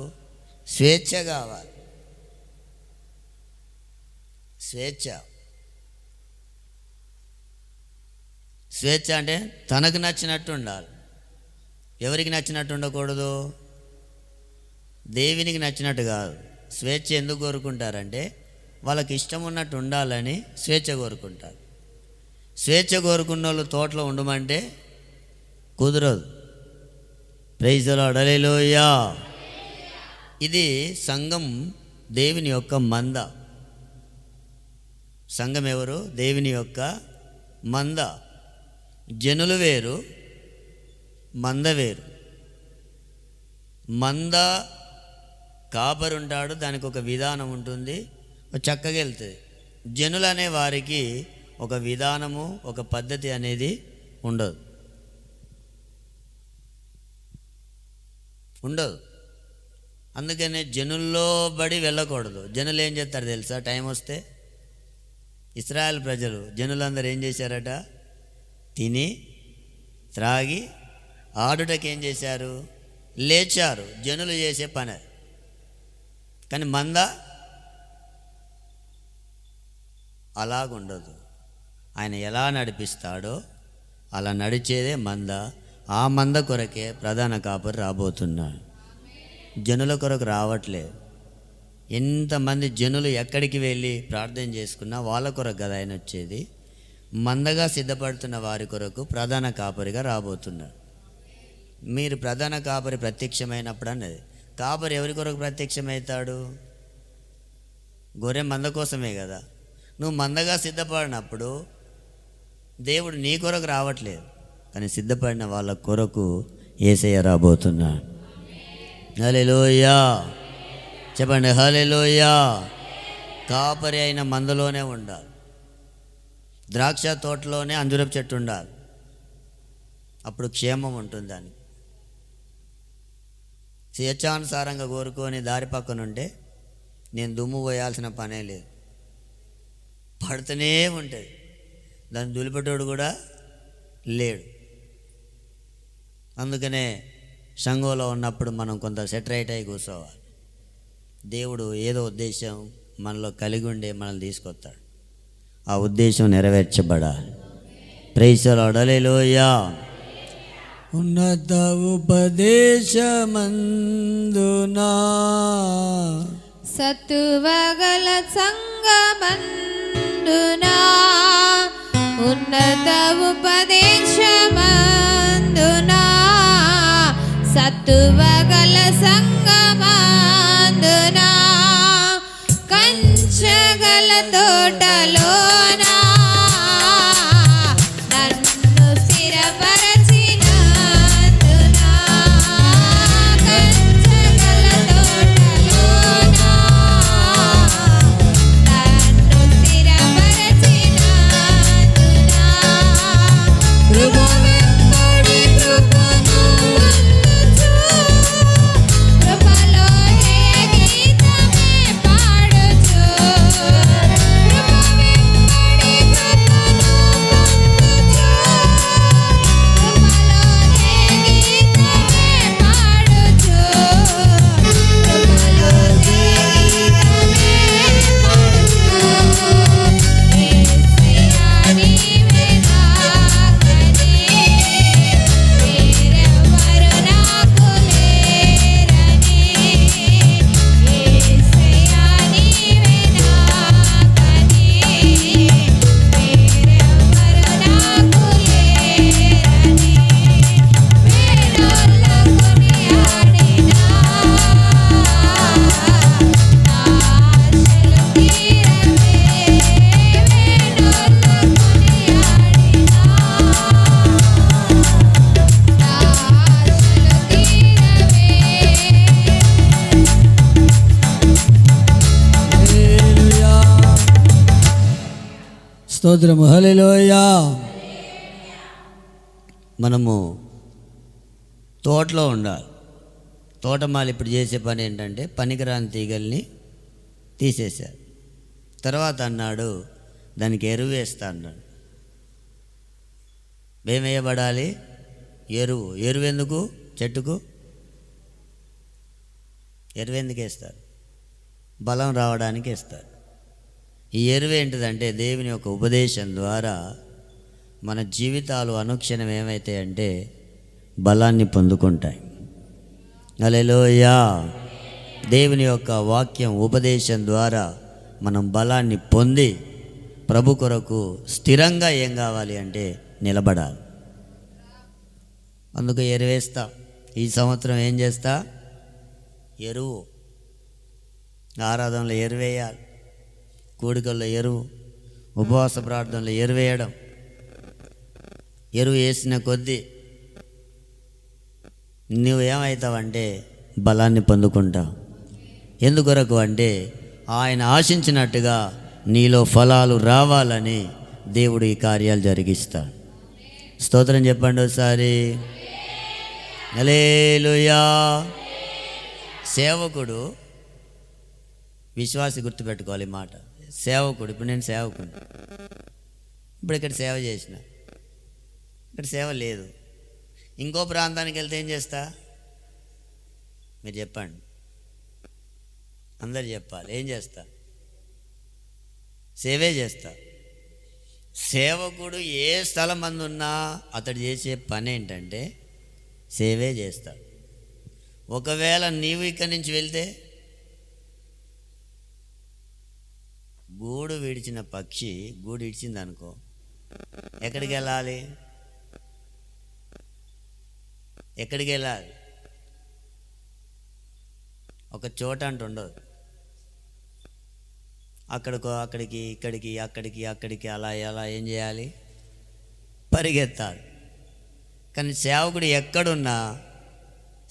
స్వేచ్ఛ కావాలి. స్వేచ్ఛ అంటే తనకు నచ్చినట్టు ఉండాలి. ఎవరికి నచ్చినట్టు ఉండకూడదు? దేవునికి నచ్చినట్టు కాదు. స్వేచ్ఛ ఎందుకు కోరుకుంటారంటే వాళ్ళకి ఇష్టం ఉన్నట్టు ఉండాలని స్వేచ్ఛ కోరుకుంటారు. స్వేచ్ఛ కోరుకున్న వాళ్ళు తోటలో ఉండమంటే కుదరదు. Praise the Lord. హల్లెలూయా. ఇది సంఘం దేవుని యొక్క మంద. సంఘం ఎవరు? దేవుని యొక్క మంద. జనులు వేరు, మంద వేరు. మంద కాపరుంటాడు, దానికి ఒక విధానం ఉంటుంది, చక్కగా వెళ్తుంది. జనులు అనే వారికి ఒక విధానము, ఒక పద్ధతి అనేది ఉండదు. అందుకనే జనుల్లో బడి వెళ్ళకూడదు. జనులు ఏం చేస్తారు తెలుసా? టైం వస్తే ఇశ్రాయేల్ ప్రజలు జనులందరూ ఏం చేశారట? తిని త్రాగి ఆడుటకి ఏం చేశారు? లేచారు. జనులు చేసే పని. కానీ మంద అలాగుండదు. ఆయన ఎలా నడిపిస్తాడో అలా నడిచేదే మంద. ఆ మంద కొరకే ప్రధాన కాపరి రాబోతున్నాడు. జనుల కొరకు రావట్లేదు. ఎంతమంది జనులు ఎక్కడికి వెళ్ళి ప్రార్థన చేసుకున్నా వాళ్ళ కొరకు కదా ఆయన వచ్చేది. మందగా సిద్ధపడుతున్న వారి కొరకు ప్రధాన కాపరిగా రాబోతున్నాడు. మీరు ప్రధాన కాపరి ప్రత్యక్షమైనప్పుడు అన్నది. కాపరి ఎవరి కొరకు ప్రత్యక్షమవుతాడు? గొర్రె మంద కోసమే కదా. నువ్వు మందగా సిద్ధపడినప్పుడు దేవుడు నీ కొరకు రావట్లేదు, కానీ సిద్ధపడిన వాళ్ళ కొరకు యేసయ్య రాబోతున్నాడు. హల్లెలూయా. చెప్పండి హల్లెలూయా. కాపరి అయిన మందలోనే ఉండాలి. ద్రాక్ష తోటలోనే అంజూరపు చెట్టు ఉండాలి. అప్పుడు క్షేమం ఉంటుంది. దానికి స్వేచ్ఛానుసారంగా కోరుకొని దారి పక్కన ఉంటే నేను దుమ్ము పోయాల్సిన పనే లేదు. పడుతూనే ఉంటుంది. దాన్ని దులిపెట్టోడు కూడా లేడు. అందుకనే సంఘంలో ఉన్నప్పుడు మనం కొంత సెటరైట్ అయి కూర్చోవాలి. దేవుడు ఏదో ఉద్దేశం మనలో కలిగి ఉండే మనల్ని తీసుకొస్తాడు. ఆ ఉద్దేశం నెరవేర్చబడాలి. Praise the Lord. హల్లెలూయా. ఉన్నత ఉపదేశమందునా సత్తువగల సంగమందునా ఉన్నత ఉపదేశమందునా సత్తువగల సంగమందునా కంచగల తోటలోనా నన్ను స్థిరపరచినందునా కంచగల తోటలోనా నన్ను స్థిరపరచినందునా కృప వెంబడి కృపను పొందుచు కృపలో నే గీతమే పాడుచు కృప వెంబడి కృపను పొందుచు కృపలో నే గీతమే పాడుచు కృపలో నే గీతమే పాడుచు యేసయ్యా నీవే నాకని వేరెవ్వరు నాకు లేరని యేసయ్యా నీవే నాకని వేరెవ్వరు నాకు లేరని వేణోళ్ళ కొనియాడినా ఆశలు తీరవే వేణోళ్ళ కొనియాడినా ఆశలు తీరవే. హల్లెలూయా. స్తోత్రము. హల్లెలూయా. మనము తోటలో ఉండాలి. తోటమాలి ఇప్పుడు చేసే పని ఏంటంటే పనికిరాని తీగల్ని తీసేశారు. తర్వాత అన్నాడు దానికి ఎరువు వేస్తా అన్నాడు. ఏం వేయబడాలి? ఎరువు. ఎరువు ఎందుకు? చెట్టుకు ఎరువు ఎందుకు వేస్తారు? బలం రావడానికి వేస్తారు. ఈ ఎరువు ఏంటిదంటే దేవుని యొక్క ఉపదేశం ద్వారా మన జీవితాలు అనుక్షణం ఏమవుతాయంటే బలాన్ని పొందుకుంటాయి. హల్లెలూయా. దేవుని యొక్క వాక్యం ఉపదేశం ద్వారా మనం బలాన్ని పొంది ప్రభు కొరకు స్థిరంగా ఏం కావాలి అంటే నిలబడాలి. అందుకు ఎరువేస్తా. ఈ సంవత్సరం ఏం చేస్తా? ఎరువు. ఆరాధనలో ఎరువేయాలి, కూడికల్లో ఎరువు, ఉపవాస ప్రార్థనలో ఎరువేయడం. ఎరువు వేసిన కొద్దీ నువ్వు ఏమవుతావంటే బలాన్ని పొందుకుంటావు. ఎందుకొరకు అంటే ఆయన ఆశించినట్టుగా నీలో ఫలాలు రావాలని దేవుడు ఈ కార్యాలు జరిగిస్తాడు. స్తోత్రం చెప్పండి ఒకసారి. హల్లెలూయా. సేవకుడు విశ్వాసి గుర్తుపెట్టుకోవాలి ఈ మాట. సేవకుడు, ఇప్పుడు నేను సేవకుడు, ఇప్పుడు ఇక్కడ సేవ చేసిన, ఇక్కడ సేవ లేదు, ఇంకో ప్రాంతానికి వెళ్తే ఏం చేస్తా? మీరు చెప్పండి, అందరు చెప్పాలి. ఏం చేస్తా? సేవే చేస్తా. సేవకుడు ఏ స్థలం అందున్నా అతడు చేసే పని ఏంటంటే సేవే చేస్తాడు. ఒకవేళ నీవు ఇక్కడి నుంచి వెళ్తే గూడు విడిచిన పక్షి గూడు ఇడిచింది అనుకో, ఎక్కడికి వెళ్ళాలి? ఎక్కడికి వెళ్ళాలి? ఒక చోట అంటూ ఉండదు. అక్కడికి ఇక్కడికి అక్కడికి అక్కడికి అలా ఎలా ఏం చేయాలి? పరిగెత్తాలి. కానీ సేవకుడు ఎక్కడున్నా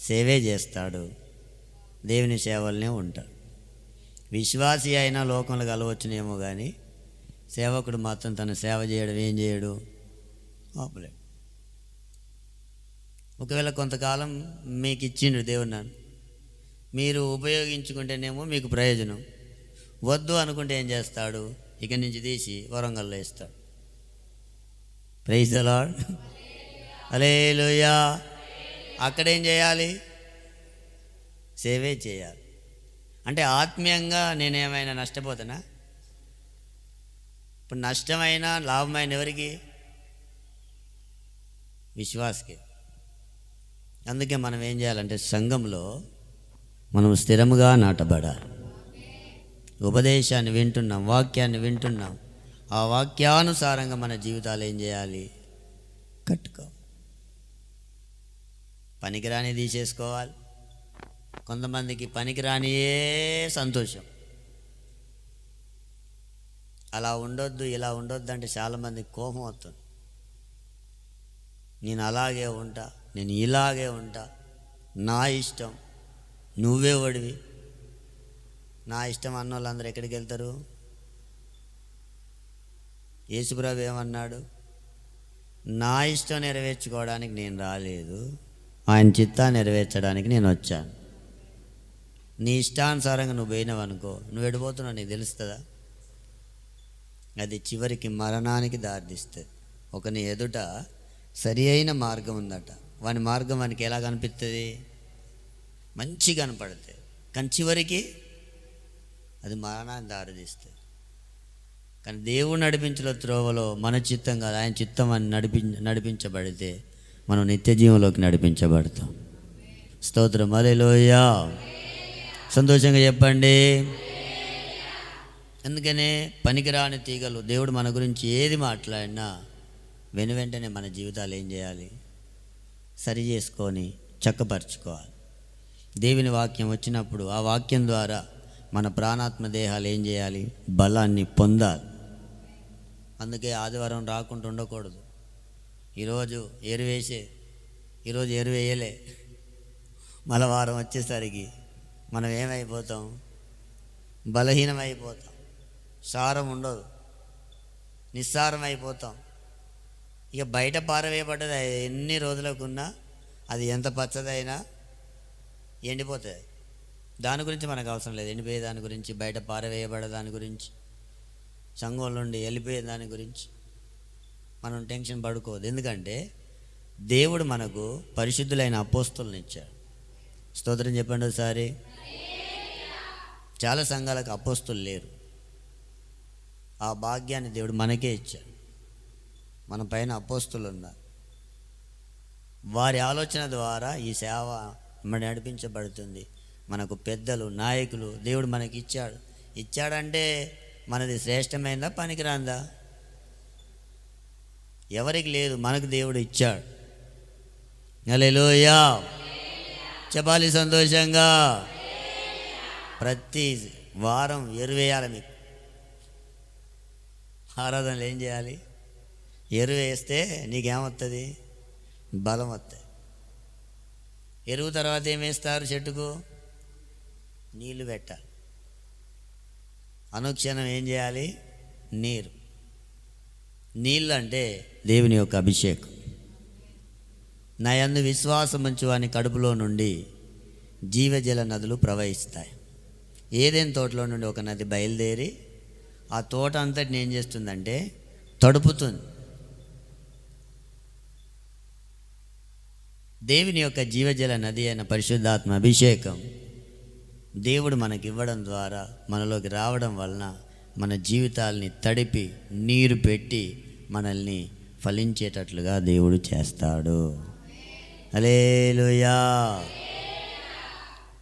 సేవే చేస్తాడు, దేవుని సేవలనే ఉంటాడు. విశ్వాసి అయినా లోకంలో కలవచ్చునేమో కానీ సేవకుడు మాత్రం తన సేవ చేయడం ఏం చేయడు? ఆపలేడు. ఒకవేళ కొంతకాలం మీకు ఇచ్చిండు దేవుడు, నన్ను మీరు ఉపయోగించుకుంటేనేమో మీకు ప్రయోజనం, వద్దు అనుకుంటే ఏం చేస్తాడు? ఇక నుంచి తీసి వరంగల్లో వేస్తాడు. Praise the Lord. హల్లెలూయా. అక్కడేం చేయాలి? సేవే చేయాలి. అంటే ఆత్మీయంగా నేనేమైనా నష్టపోతానా? ఇప్పుడు నష్టమైనా లాభమైన ఎవరికి? విశ్వాసకి. అందుకే మనం ఏం చేయాలంటే సంఘంలో మనం స్థిరముగా నాటబడాలి. ఉపదేశాన్ని వింటున్నాం, వాక్యాన్ని వింటున్నాం, ఆ వాక్యానుసారంగా మన జీవితాలు ఏం చేయాలి? కట్టుకో. పనికిరాని తీసేసుకోవాలి. కొంతమందికి పనికిరానియే సంతోషం. అలా ఉండొద్దు, ఇలా ఉండొద్దు అంటే చాలామందికి కోపం వస్తుంది. నేను అలాగే ఉంటా, నేను ఇలాగే ఉంటా, నా ఇష్టం, నువ్వే ఒడివి. నా ఇష్టం అన్న వాళ్ళందరూ ఎక్కడికి వెళ్తారు? యేసుప్రభు ఏమన్నాడు? నా ఇష్టం నెరవేర్చుకోవడానికి నేను రాలేదు, ఆయన చిత్తాన్ని నెరవేర్చడానికి నేను వచ్చాను. నీ ఇష్టానుసారంగా నువ్వు పోయినావు అనుకో, నువ్వు ఎడిపోతున్నావు నీకు తెలుస్తుందా? అది చివరికి మరణానికి దారితీస్తుంది. ఒకని ఎదుట సరి అయిన మార్గం ఉందట, వాని మార్గం వానికి ఎలా కనిపిస్తుంది? మంచి కనపడుతుంది, కానీ చివరికి అది మరణాన్ని దారితీస్తుంది. కానీ దేవుడు నడిపించిన త్రోవలో మన చిత్తం కాదు, ఆయన చిత్తం అని నడిపించబడితే మనం నిత్య జీవంలోకి నడిపించబడతాం. స్తోత్రం, హల్లెలూయా. సంతోషంగా చెప్పండి. అందుకనే పనికిరాని తీగలు దేవుడు మన గురించి ఏది మాట్లాడినా వెంటనే మన జీవితాలు ఏం చేయాలి? సరి చేసుకొని చక్కపరచుకోవాలి. దేవుని వాక్యం వచ్చినప్పుడు ఆ వాక్యం ద్వారా మన ప్రాణాత్మ దేహాలు ఏం చేయాలి? బలాన్ని పొందాలి. అందుకే ఆదివారం రాకుండా ఉండకూడదు. ఈరోజు ఎరువేయలే, మళ్ళా వారం వచ్చేసరికి మనం ఏమైపోతాం? బలహీనమైపోతాం, సారం ఉండదు, నిస్సారం అయిపోతాం. ఇక బయట పారవేయబడ్డది ఎన్ని రోజులకున్నా అది ఎంత పచ్చదైనా ఎండిపోతుంది. దాని గురించి మనకు అవసరం లేదు. ఎండిపోయే దాని గురించి, బయట పారవేయబడే దాని గురించి, సంఘం నుండి వెళ్ళిపోయే దాని గురించి మనం టెన్షన్ పడుకోవద్దు. ఎందుకంటే దేవుడు మనకు పరిశుద్ధులైన అపోస్తులను ఇచ్చాడు. స్తోత్రం చెప్పండి ఒకసారి. చాలా సంఘాలకు అపోస్తులు లేరు. ఆ భాగ్యాన్ని దేవుడు మనకే ఇచ్చాడు. మన పైన అపోస్తులు ఉన్నారు. వారి ఆలోచన ద్వారా ఈ సేవ నడిపించబడుతుంది. మనకు పెద్దలు, నాయకులు దేవుడు మనకి ఇచ్చాడంటే మనది శ్రేష్టమైందా, పనికిరాందా? ఎవరికి లేదు, మనకు దేవుడు ఇచ్చాడు. హల్లెలూయా. చెప్పాలి సంతోషంగా. ప్రతి వారం ఎరువేయాలి. మీకు ఆరాధనలు ఏం చేయాలి? ఎరువు వేస్తే నీకేమవుతుంది? బలం వస్తుంది. ఎరువు తర్వాత ఏం వేస్తారు? చెట్టుకు నీళ్లు పెట్టాలి. అనుక్షణం ఏం చేయాలి? నీళ్ళు అంటే దేవుని యొక్క అభిషేకం. నా యందు విశ్వాసం ఉంచు వాని కడుపులో నుండి జీవజల నదులు ప్రవహిస్తాయి. ఏదైనా తోటలో నుండి ఒక నది బయలుదేరి ఆ తోట అంతటిని ఏం చేస్తుందంటే తడుపుతుంది. దేవుని యొక్క జీవజల నది అయిన పరిశుద్ధాత్మ అభిషేకం దేవుడు మనకి ఇవ్వడం ద్వారా, మనలోకి రావడం వలన మన జీవితాల్ని తడిపి నీరు పెట్టి మనల్ని ఫలించేటట్లుగా దేవుడు చేస్తాడు. హల్లెలూయా.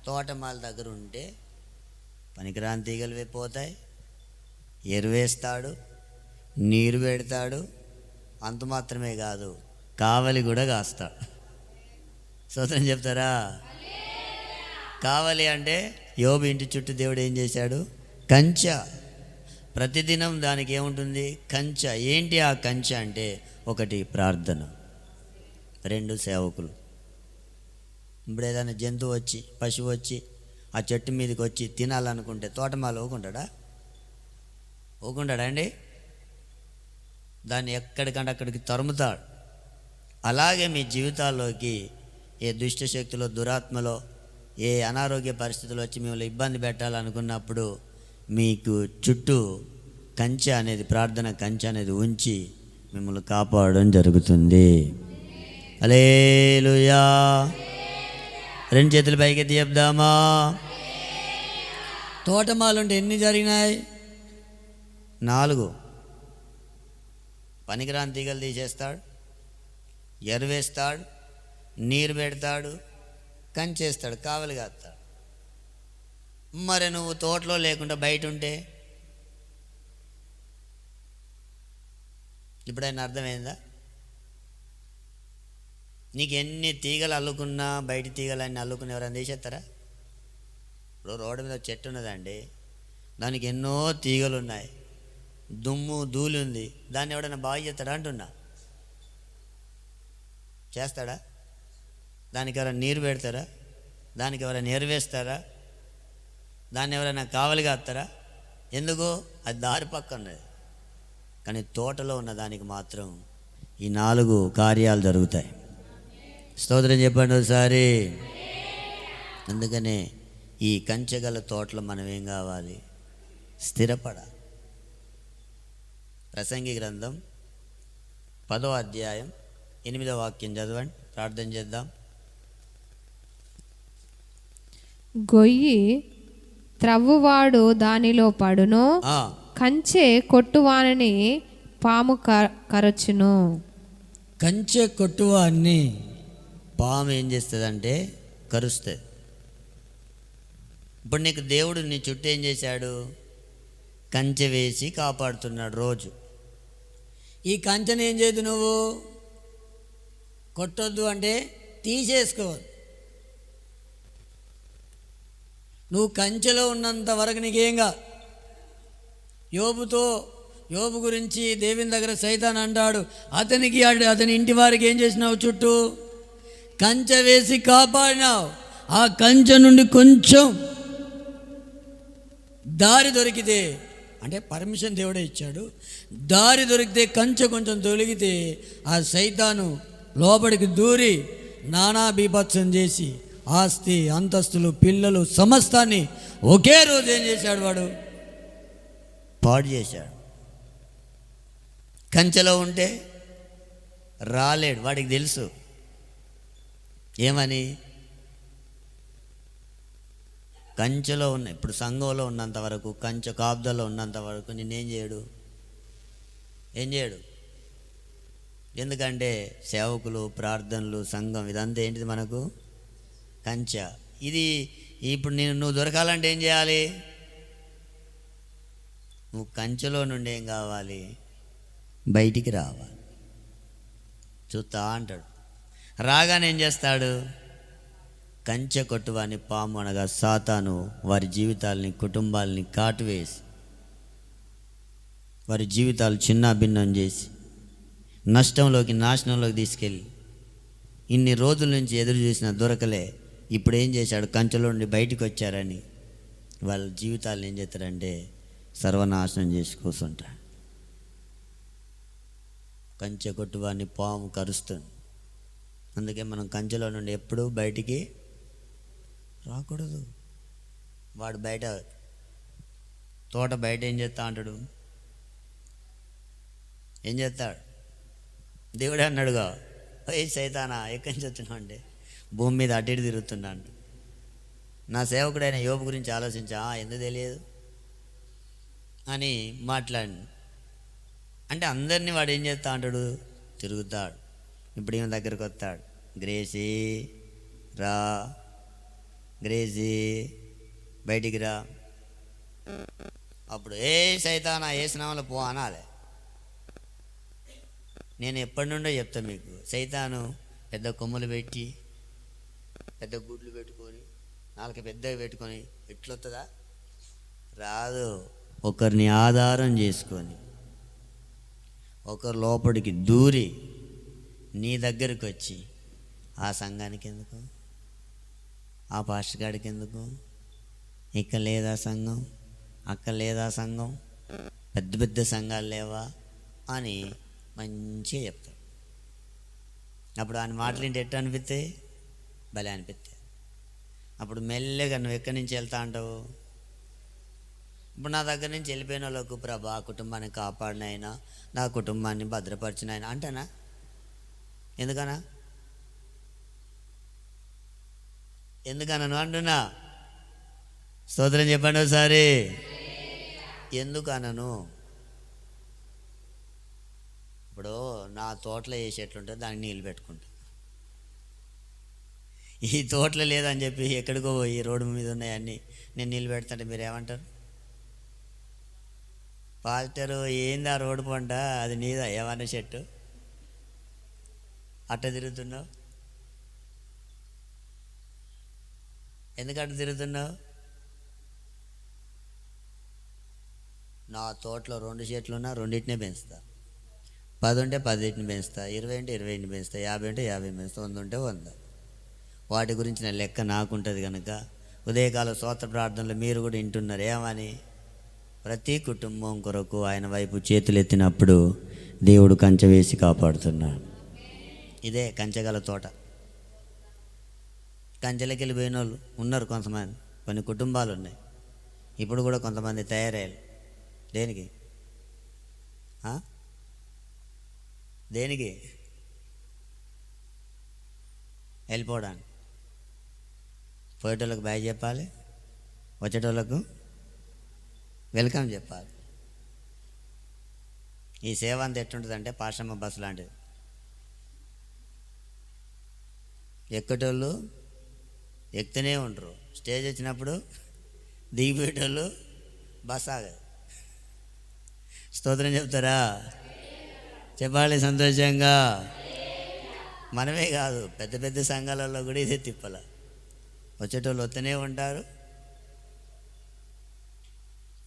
తోటమాల దగ్గర ఉంటే పనికిరాని తీగలు పోతాయి, ఎరువేస్తాడు, నీరు పెడతాడు. అంత మాత్రమే కాదు, కావలి కూడా కాస్తాడు. స్తోత్రం చెప్తారా? కావలి అంటే యోబు ఇంటి చుట్టూ దేవుడు ఏం చేశాడు? కంచె. ప్రతిదినం దానికి ఏముంటుంది? కంచె. ఏంటి ఆ కంచె అంటే? ఒకటి ప్రార్థన, రెండు సేవకులు. ఇప్పుడు ఏదైనా జంతువు వచ్చి, పశువు వచ్చి ఆ చెట్టు మీదకి వచ్చి తినాలనుకుంటే తోటమాల ఊకుంటాడా? అండి? దాన్ని ఎక్కడికంటే అక్కడికి తరుముతాడు. అలాగే మీ జీవితాల్లోకి ఏ దుష్ట శక్తులో, దురాత్మలో, ఏ అనారోగ్య పరిస్థితులు వచ్చి మిమ్మల్ని ఇబ్బంది పెట్టాలనుకున్నప్పుడు మీకు చుట్టూ కంచె అనేది, ప్రార్థన కంచె అనేది ఉంచి మిమ్మల్ని కాపాడడం జరుగుతుంది. హల్లెలూయా. రెండు చేతులు పైకెత్తి చెప్దామా? తోటమాలుంటే ఎన్ని జరిగినాయి? 4. పనికిరాని తీగలు తీసేస్తాడు, ఎరువేస్తాడు, నీరు పెడతాడు, కంచేస్తాడు, కావలి కాస్తాడు. మరి నువ్వు తోటలో లేకుండా బయట ఉంటే ఇప్పుడైనా అర్థమైందా? నీకు ఎన్ని తీగలు అల్లుకున్నా బయట తీగలన్నీ అల్లుకుని ఎవరైనా తీసేస్తారా? ఇప్పుడు రోడ్డు మీద చెట్టు ఉన్నదండి, దానికి ఎన్నో తీగలు ఉన్నాయి, దుమ్ము ధూళి ఉంది, దాన్ని ఎవడైనా బాగు చేస్తాడా అంటున్నా? చేస్తాడా? దానికి ఎవరైనా నీరు పెడతారా? దానికి ఎవరైనా ఎరువేస్తారా? దాన్ని ఎవరైనా కావలి కాస్తారా? ఎందుకు? అది దారి పక్క ఉన్నది. కానీ తోటలో ఉన్న దానికి మాత్రం ఈ 4 కార్యాలు జరుగుతాయి. స్తోత్రం చెప్పండి ఒకసారి. అందుకనే ఈ కంచెగల తోటలో మనం ఏం కావాలి? స్థిరపడాలి. ప్రసంగి గ్రంథం 10వ అధ్యాయం 8వ వాక్యం చదవండి, ప్రార్థన చేద్దాం. గొయ్యి త్రవ్వువాడు దానిలో పడును, కంచె కొట్టువాని పాము కరచును. కంచె కొట్టువాన్ని పాము ఏం చేస్తుందంటే కరుస్తుంది. ఇప్పుడు నీకు దేవుడు నీ చుట్టూ ఏం చేశాడు? కంచె వేసి కాపాడుతున్నాడు రోజు. ఈ కంచెని ఏం చేయదు? నువ్వు కొట్టొద్దు అంటే తీసేసుకోవద్దు. నువ్వు కంచెలో ఉన్నంత వరకు నీకేంగా. యోబు గురించి దేవుని దగ్గర సైతాన్ అంటాడు, అతని ఇంటి వారికి ఏం చేసినావు? చుట్టూ కంచె వేసి కాపాడినావు. ఆ కంచె నుండి కొంచెం దారి దొరికితే, అంటే పర్మిషన్ దేవుడే ఇచ్చాడు, దారి దొరికితే కంచె కొంచెం తొలగితే ఆ సైతాను లోపలికి దూరి నానా బీభత్సం చేసి ఆస్తి, అంతస్తులు, పిల్లలు, సమస్తాన్ని ఒకే రోజు ఏం చేశాడు? వాడు పాడు చేశాడు. కంచెలో ఉంటే రాలేడు. వాడికి తెలుసు ఏమని. కంచెలో ఉన్న, ఇప్పుడు సంఘంలో ఉన్నంత వరకు, కంచె కాపుదలో ఉన్నంత వరకు నిన్నేం చేయడు? ఏం చేయడు? ఎందుకంటే సేవకులు, ప్రార్థనలు, సంఘం ఇదంతా ఏంటిది మనకు? కంచె. ఇది ఇప్పుడు నువ్వు దొరకాలంటే ఏం చేయాలి? నువ్వు కంచెలో నుండి ఏం కావాలి? బయటికి రావాలి. చూస్తా అంటాడు. రాగానే ఏం చేస్తాడు? కంచె కొట్టువాని పాము అనగా సాతాను వారి జీవితాలని, కుటుంబాలని కాటువేసి, వారి జీవితాలు చిన్న భిన్నం చేసి నష్టంలోకి, నాశనంలోకి తీసుకెళ్ళి ఇన్ని రోజుల నుంచి ఎదురు చూసిన దొరకలే, ఇప్పుడు ఏం చేశాడు? కంచెలో నుండి బయటకు వచ్చారని వాళ్ళ జీవితాలను ఏం చేస్తారంటే సర్వనాశనం చేసి కూర్చుంటాడు. కంచె కొట్టువాన్ని పాము కరుస్తుంది. అందుకే మనం కంచెలో నుండి ఎప్పుడూ బయటికి రాకూడదు. వాడు బయట తోట బయట ఏం చేస్తా అంటాడు? ఏం చేస్తాడు? దేవుడే అన్నాడుగా, ఏ సైతానా ఎక్కడి నుంచి వచ్చినావు అంటే, భూమి మీద అటు ఇటు తిరుగుతున్నాడు. నా సేవకుడైన యోబు గురించి ఆలోచించా, ఎందుకు తెలియదు అని మాట్లాడి. అంటే అందరినీ వాడు ఏం చేస్తా అంటాడు? తిరుగుతాడు. ఇప్పుడు ఈమె దగ్గరకు వస్తాడు, గ్రేసీ రా, గ్రేసీ బయటికి రా. అప్పుడు ఏ సైతానా ఏ స్నామంలో పో అనాలి. నేను ఎప్పటి నుండో చెప్తా మీకు, సైతాను పెద్ద కొమ్ములు పెట్టి, పెద్ద గుడ్లు పెట్టుకొని, నాలుగు పెద్దవి పెట్టుకొని ఎట్లొస్తుందా? రాదు. ఒకరిని ఆధారం చేసుకొని, ఒకరు లోపలికి దూరి నీ దగ్గరికి వచ్చి, ఆ సంఘానికి ఎందుకు, ఆ పాస్టర్ గాడికి ఎందుకు, ఇక్కడ లేదా సంఘం, అక్కడ లేదా సంఘం, పెద్ద పెద్ద సంఘాలు లేవా అని మంచిగా చెప్తాడు. అప్పుడు ఆయన మాటలు ఏంటి ఎట్లా అనిపిస్తాయి? భలే అనిపిస్తాయి. అప్పుడు మెల్లగా నువ్వు ఎక్కడి నుంచి వెళ్తా అంటావు? ఇప్పుడు నా దగ్గర నుంచి వెళ్ళిపోయిన వాళ్ళకు, ప్రభా కుటుంబాన్ని కాపాడినైనా, నా కుటుంబాన్ని భద్రపరిచినైనా అంటానా? ఎందుకనా? ఎందుకనను అంటున్నా? స్తోత్రం చెప్పండి ఒకసారి. ఎందుకనను? ఇప్పుడు నా తోటలో వేసి ఎట్లుంటుందో దానికి నీళ్ళు పెట్టుకుంటా. ఈ తోటలో లేదని చెప్పి ఎక్కడికో పోయి రోడ్డు మీద ఉన్నాయన్నీ నేను నీళ్ళు పెడతాంటే మీరు ఏమంటారు? పాస్టరు ఏంది ఆ రోడ్డు పంట, అది నీదా ఏమన్నా చెట్టు అట్ట తిరుగుతున్నావు? ఎందుకట్ట తిరుగుతున్నావు? నా తోటలో 2 చెట్లున్నా రెండింటినే పెంచుతా, 10 ఉంటే 10 పెంచుతా, 20 ఉంటే 20 పెంచుతా, 50 ఉంటే 50 పెంచుతా, 100 ఉంటే 100. వాటి గురించిన లెక్క నాకుంటుంది కనుక ఉదయకాల స్తోత్ర ప్రార్థనలు మీరు కూడా వింటున్నారు. ఏమని? ప్రతి కుటుంబం కొరకు ఆయన వైపు చేతులు ఎత్తినప్పుడు దేవుడు కంచె వేసి కాపాడుతున్నాడు. ఇదే కంచెగల తోట. కంచెలకి వెళ్ళిపోయిన వాళ్ళు ఉన్నారు కొంతమంది, కొన్ని కుటుంబాలు ఉన్నాయి. ఇప్పుడు కూడా కొంతమంది తయారయ్యారు. దేనికి? దేనికి? వెళ్ళిపోవడానికి. పోయేటోళ్ళకి బాయ్ చెప్పాలి, వచ్చేటోళ్ళకు వెల్కమ్ చెప్పాలి. ఈ సేవ అంతా ఎట్టుంటుందంటే పాషమ్మ బస్సు లాంటిది. ఎక్కటోళ్ళు ఎక్కుతూనే ఉంటారు, స్టేజ్ వచ్చినప్పుడు దిగిపోయేటోళ్ళు బస్ ఆగదు. స్తోత్రం చెప్తారా? చెప్పాలి సంతోషంగా. మనమే కాదు, పెద్ద పెద్ద సంఘాలలో కూడా ఇదే తిప్పల. వచ్చేటోళ్ళు వస్తూనే ఉంటారు,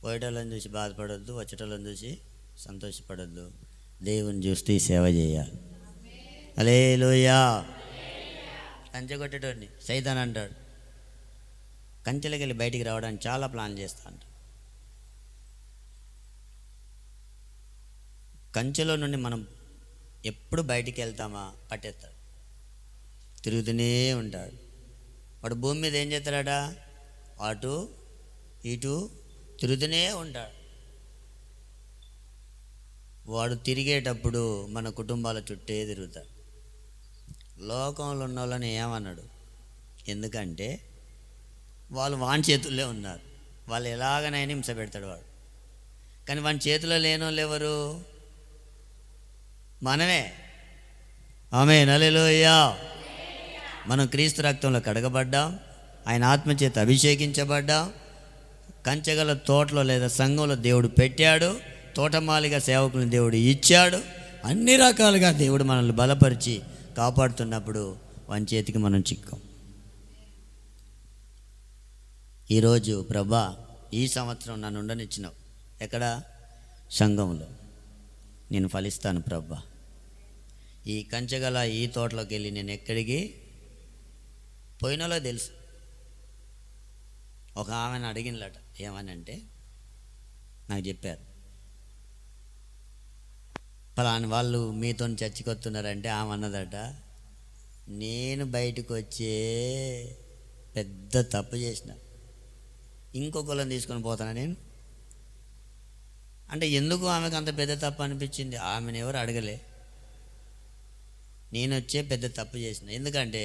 పోయేటోళ్ళని చూసి బాధపడొద్దు, వచ్చేటోళ్ళని చూసి సంతోషపడొద్దు. దేవుని చూస్తే సేవ చేయాలి. హల్లెలూయా. కంచె కొట్టేటోడిని సైతాన్ అంటాడు. కంచెలకి వెళ్ళి బయటికి రావడానికి చాలా ప్లాన్ చేస్తా అంటాడు. కంచెలో నుండి మనం ఎప్పుడు బయటికి వెళ్తామా పట్టేస్తాడు, తిరుగుతూనే ఉంటాడు. వాడు భూమి మీద ఏం చేస్తాడట? అటు ఇటు తిరుగుతూనే ఉంటాడు. వాడు తిరిగేటప్పుడు మన కుటుంబాల చుట్టే తిరుగుతాడు. లోకంలో ఉన్న వాళ్ళని ఏమన్నాడు? ఎందుకంటే వాళ్ళు వాని చేతుల్లో ఉన్నారు. వాళ్ళు ఎలాగనైనా హింస పెడతాడు వాడు. కానీ వాని చేతిలో లేని వాళ్ళు ఎవరు? మనమే. ఆమేన్, హల్లెలూయా. మనం క్రీస్తు రక్తంలో కడగబడ్డాం, ఆయన ఆత్మచేత అభిషేకించబడ్డాం. కంచెగల తోటలో లేదా సంఘంలో దేవుడు పెట్టాడు, తోటమాలిగా సేవకులను దేవుడు ఇచ్చాడు. అన్ని రకాలుగా దేవుడు మనల్ని బలపరిచి కాపాడుతున్నప్పుడు వాని చేతికి మనం చిక్కాం. ఈరోజు ప్రభా ఈ సంవత్సరం నన్ను ఉండనిచ్చినావు. ఎక్కడ? సంఘంలో నేను ఫలిస్తాను ప్రభా. ఈ కంచెగల ఈ తోటలోకి వెళ్ళి నేను ఎక్కడికి పోయినాలో తెలుసు. ఒక ఆమెను అడిగినలట, ఏమని అంటే నాకు చెప్పారు, ఫలాని వాళ్ళు మీతో చర్చికి వస్తున్నారంటే ఆమె అన్నదట, నేను బయటకు వచ్చే పెద్ద తప్పు చేసిన, ఇంకొకళ్ళని తీసుకొని పోతాను నేను అంటే. ఎందుకు ఆమెకు అంత పెద్ద తప్పు అనిపించింది? ఆమెను ఎవరు అడగలే. నేను వచ్చే పెద్ద తప్పు చేసిన. ఎందుకంటే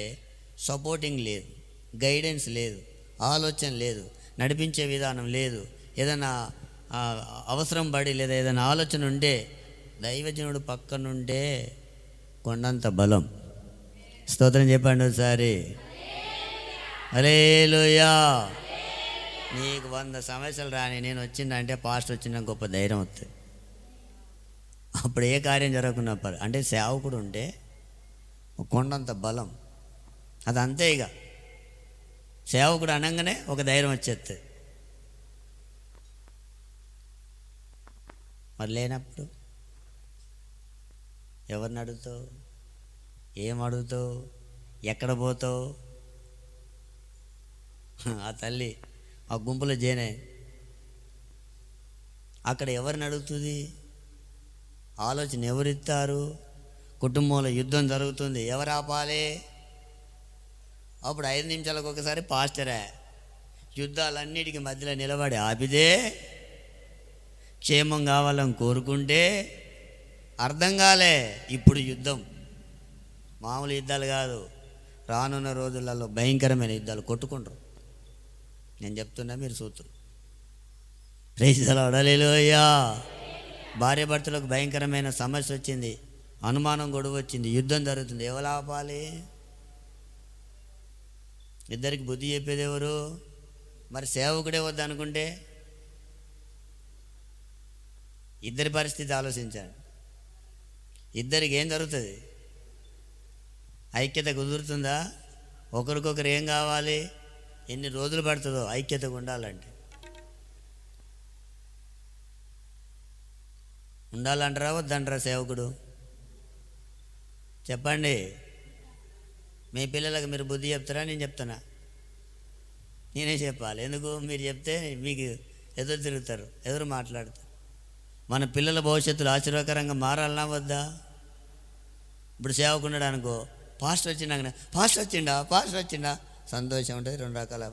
సపోర్టింగ్ లేదు, గైడెన్స్ లేదు, ఆలోచన లేదు, నడిపించే విధానం లేదు. ఏదైనా అవసరం పడి లేదా ఏదైనా ఆలోచన ఉంటే దైవజనుడు పక్కనుంటే కొండంత బలం. స్తోత్రం చెప్పండి ఒకసారి. హల్లెలూయా. నీకు 100 సమస్యలు రాని నేను వచ్చిందంటే పాస్టర్ వచ్చిన గొప్ప ధైర్యం వస్తుంది. అప్పుడు ఏ కార్యం జరగకున్నప్పుడు అంటే సేవకుడు ఉంటే కొండంత బలం. అది అంతే. ఇక సేవకుడు అనగానే ఒక ధైర్యం వచ్చేస్తుంది. మరి లేనప్పుడు ఎవరిని అడుగుతావు? ఏం అడుగుతావు? ఎక్కడ పోతావు? ఆ తల్లి ఆ గుంపులో జేనే అక్కడ ఎవరిని అడుగుతుంది? ఆలోచన ఎవరిస్తారు? కుటుంబంలో యుద్ధం జరుగుతుంది, ఎవరు ఆపాలి? అప్పుడు 5 నిమిషాలకు ఒకసారి పాస్టరే యుద్ధాలన్నిటికీ మధ్యలో నిలబడి ఆపితే, క్షేమం కావాలని కోరుకుంటే అర్థం కాలే. ఇప్పుడు యుద్ధం మామూలు యుద్ధాలు కాదు, రానున్న రోజులలో భయంకరమైన యుద్ధాలు కొట్టుకుంటారు. నేను చెప్తున్నా, మీరు చూస్తారు. Praise the Lord. హల్లెలూయా. భార్య భర్తలకు భయంకరమైన సమస్య వచ్చింది. అనుమానం గొడవ వచ్చింది, యుద్ధం జరుగుతుంది, ఎవరు ఆపాలి? ఇద్దరికి బుద్ధి చెప్పేది ఎవరు? మరి సేవకుడే వద్దు అనుకుంటే ఇద్దరి పరిస్థితి ఆలోచించండి. ఇద్దరికి ఏం జరుగుతుంది? ఐక్యత కుదురుతుందా? ఒకరికొకరు ఏం కావాలి? ఎన్ని రోజులు పడుతుందో ఐక్యతగా ఉండాలంటే. ఉండాలంటారా వద్దంటారా సేవకుడు? చెప్పండి. మీ పిల్లలకు మీరు బుద్ధి చెప్తారా? నేను చెప్తానా? నేనే చెప్పాలి. ఎందుకు? మీరు చెప్తే మీకు ఎదురు తిరుగుతారు, ఎదురు మాట్లాడతారు. మన పిల్లల భవిష్యత్తులో ఆశీర్వాదకరంగా మారాలన్నా వద్దా? ఇప్పుడు సేవకున్నాడు అనుకో, పాస్టర్ వచ్చిండా, పాస్టర్ వచ్చిండా సంతోషం ఉంటుంది. రెండు రకాల,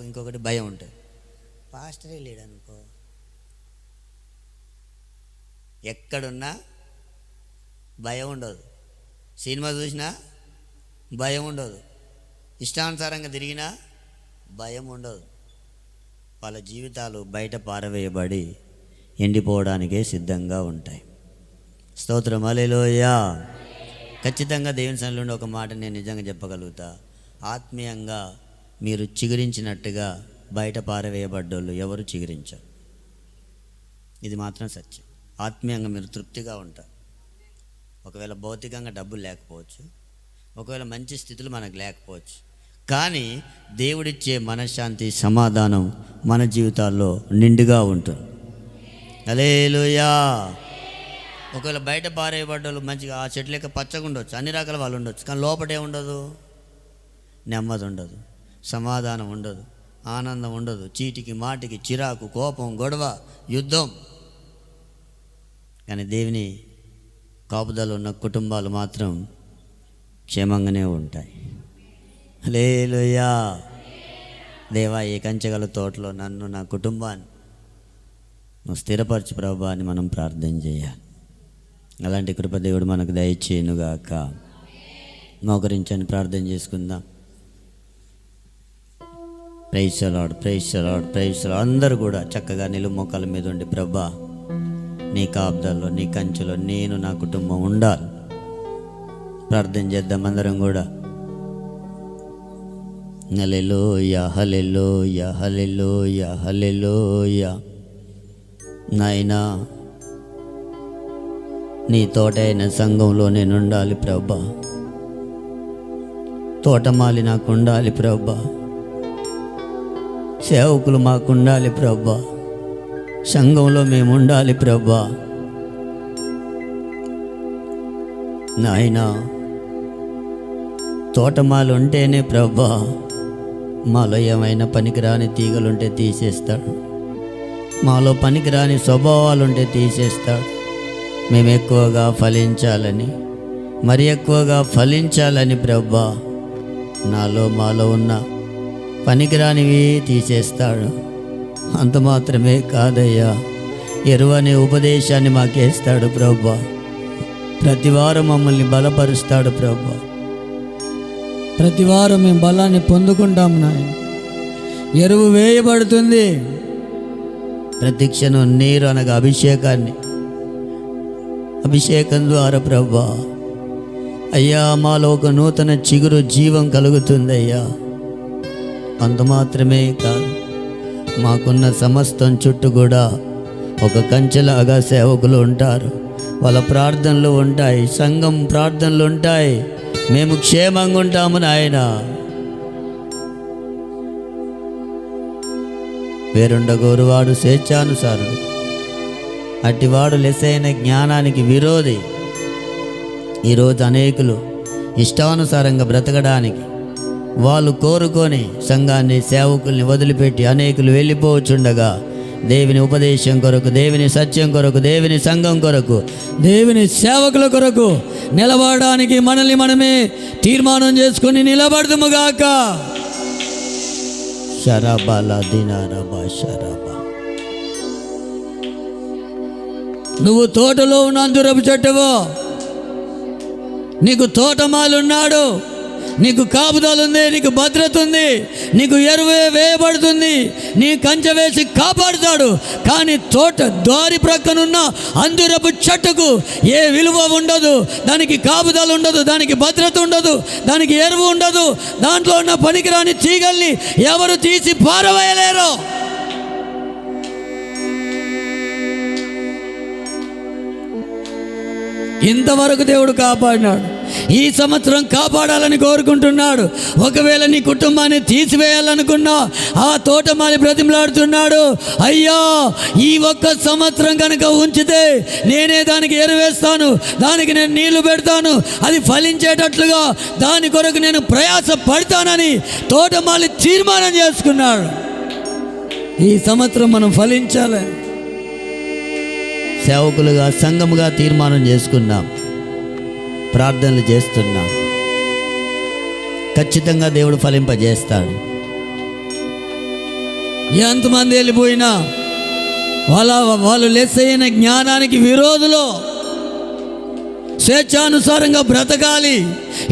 ఇంకొకటి భయం ఉంటుంది. పాస్టరే లేడు అనుకో, ఎక్కడున్నా భయం ఉండదు. సినిమా చూసినా భయం ఉండదు, ఇష్టానుసారంగా తిరిగినా భయం ఉండదు. వాళ్ళ జీవితాలు బయట పారవేయబడి ఎండిపోవడానికే సిద్ధంగా ఉంటాయి. స్తోత్రం, హల్లెలూయా. ఖచ్చితంగా దేవుని సన్నిధిలో ఒక మాట నేను నిజంగా చెప్పగలుగుతా. ఆత్మీయంగా మీరు చిగురించినట్టుగా బయట పారవేయబడ్డోళ్ళు ఎవరు చిగురించారు. ఇది మాత్రం సత్యం. ఆత్మీయంగా మీరు తృప్తిగా ఉంటారు. ఒకవేళ భౌతికంగా డబ్బులు లేకపోవచ్చు, ఒకవేళ మంచి స్థితులు మనకు లేకపోవచ్చు, కానీ దేవుడిచ్చే మనశ్శాంతి, సమాధానం మన జీవితాల్లో నిండుగా ఉంటుంది. హల్లెలూయా. ఒకవేళ బయట పారేయబడ్డోళ్ళు మంచిగా ఆ చెట్ల లెక్క పచ్చగా ఉండొచ్చు, అన్ని రకాల వాళ్ళు ఉండొచ్చు, కానీ లోపటే ఉండదు, నెమ్మది ఉండదు, సమాధానం ఉండదు, ఆనందం ఉండదు. చీటికి మాటికి చిరాకు, కోపం, గొడవ, యుద్ధం. కానీ దేవుని కాపుదల ఉన్న కుటుంబాలు మాత్రం క్షేమంగానే ఉంటాయి. హల్లెలూయా. దేవా, ఈ కంచెగల తోటలో నన్ను, నా కుటుంబాన్ని నువ్వు స్థిరపరచు ప్రభువా అని మనం ప్రార్థన చేయాలి. అలాంటి కృపదేవుడు మనకు దయచేయునుగాక. మోకరించని ప్రార్థన చేసుకుందాం. Praise the lord, praise the lord, praise the lord. అందరూ కూడా చక్కగా నిలువు మోకాల మీద ఉండి, ప్రభువా నీ కాపుదల్లో, నీ కంచెలో నేను, నా కుటుంబం ఉండాలి. ప్రార్థన చేద్దాం అందరం కూడా. హల్లెలూయా, హల్లెలూయా, హల్లెలూయా, హల్లెలూయా. నాయనా, నీ తోటైన సంఘంలో నేను ఉండాలి ప్రభా. తోటమాలి నాకు ఉండాలి ప్రభా. సేవకులు మాకు ఉండాలి ప్రభా. సంఘంలో మేము ఉండాలి ప్రభా. నాయనా, తోటమాలు ఉంటేనే ప్రభా మాలో ఏమైనా పనికిరాని తీగలుంటే తీసేస్తాడు, మాలో పనికిరాని స్వభావాలుంటే తీసేస్తాడు. మేము ఎక్కువగా ఫలించాలని, మరి ఎక్కువగా ఫలించాలని ప్రభా మాలో ఉన్న పనికిరానివి తీసేస్తాడు. అంత మాత్రమే కాదయ్యా, ఎరువనే ఉపదేశాన్ని మాకేస్తాడు ప్రభా. ప్రతివారం మమ్మల్ని బలపరుస్తాడు ప్రభా. ప్రతివారం మేము బలాన్ని పొందుకుంటాం నాయన. ఎరువు వేయబడుతుంది. ప్రతిక్షణం నీరు అనగా అభిషేకం ద్వారా ప్రభా అయ్యా మాలో ఒక నూతన చిగురు జీవం కలుగుతుందయ్యా. అంత మాత్రమే కాదు, మాకున్న సమస్తం చుట్టూ కూడా ఒక కంచెలాగా సేవకులు ఉంటారు. వాళ్ళ ప్రార్థనలు ఉంటాయి, సంఘం ప్రార్థనలు ఉంటాయి. మేము క్షేమంగా ఉంటాము నాయన. పేరుండగోరువాడు స్వేచ్ఛానుసారుడు, అట్టివాడు లెసైన జ్ఞానానికి విరోధి. ఈరోజు అనేకులు ఇష్టానుసారంగా బ్రతకడానికి వాళ్ళు కోరుకొని సంఘాన్ని, సేవకుల్ని వదిలిపెట్టి అనేకులు వెళ్ళిపోవచ్చుండగా, దేవుని ఉపదేశం కొరకు, దేవుని సత్యం కొరకు, దేవుని సంఘం కొరకు, దేవుని సేవకుల కొరకు నిలబడడానికి మనల్ని మనమే తీర్మానం చేసుకుని నిలబడదుముగాక. షరాబాలా దినారబా షరాబా. నువ్వు తోటలో ఉన్న అంజూరపు చెట్టువో, నీకు తోటమాలున్నాడు, నీకు కాపుదల ఉంది, నీకు భద్రత ఉంది, నీకు ఎరువు వేయబడుతుంది, నీ కంచె వేసి కాపాడుతాడు. కానీ తోట దారి ప్రక్కనున్న అంజూరపు చెట్టుకు ఏ విలువ ఉండదు, దానికి కాపుదల ఉండదు, దానికి భద్రత ఉండదు, దానికి ఎరువు ఉండదు. దాంట్లో ఉన్న పనికిరాని తీగల్ని ఎవరు తీసి పారవేయలేరు. ఇంతవరకు దేవుడు కాపాడినాడు, ఈ సంవత్సరం కాపాడాలని కోరుకుంటున్నాడు. ఒకవేళ నీ కుటుంబాన్ని తీసివేయాలనుకున్నా ఆ తోటమాలి బ్రతిమలాడుతున్నాడు, అయ్యా ఈ ఒక్క సంవత్సరం కనుక ఉంచితే నేనే దానికి ఎరువేస్తాను, దానికి నేను నీళ్లు పెడతాను, అది ఫలించేటట్లుగా దాని కొరకు నేను ప్రయాస పడతానని తోటమాలి తీర్మానం చేసుకున్నాడు. ఈ సంవత్సరం మనం ఫలించాలి. సేవకులుగా సంఘముగా తీర్మానం చేసుకున్నాం, ప్రార్థనలు చేస్తున్నాం. ఖచ్చితంగా దేవుడు ఫలింపజేస్తాడు. ఎంతమంది వెళ్ళిపోయినా వాళ్ళు లెస్ అయిన జ్ఞానానికి విరోధులు. స్వేచ్ఛానుసారంగా బ్రతకాలి,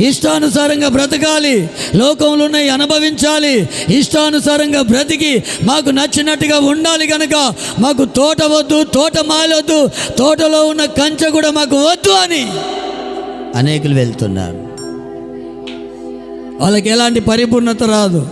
ఇష్టానుసారంగా బ్రతకాలి, లోకంలో ఉన్నవి అనుభవించాలి, ఇష్టానుసారంగా బ్రతికి మాకు నచ్చినట్టుగా ఉండాలి. కనుక మాకు తోట వద్దు, తోట మాలొద్దు, తోటలో ఉన్న కంచె కూడా మాకు వద్దు అని అనేకులు వెళ్తున్నారు. వాళ్ళకి ఎలాంటి పరిపూర్ణత రాదు.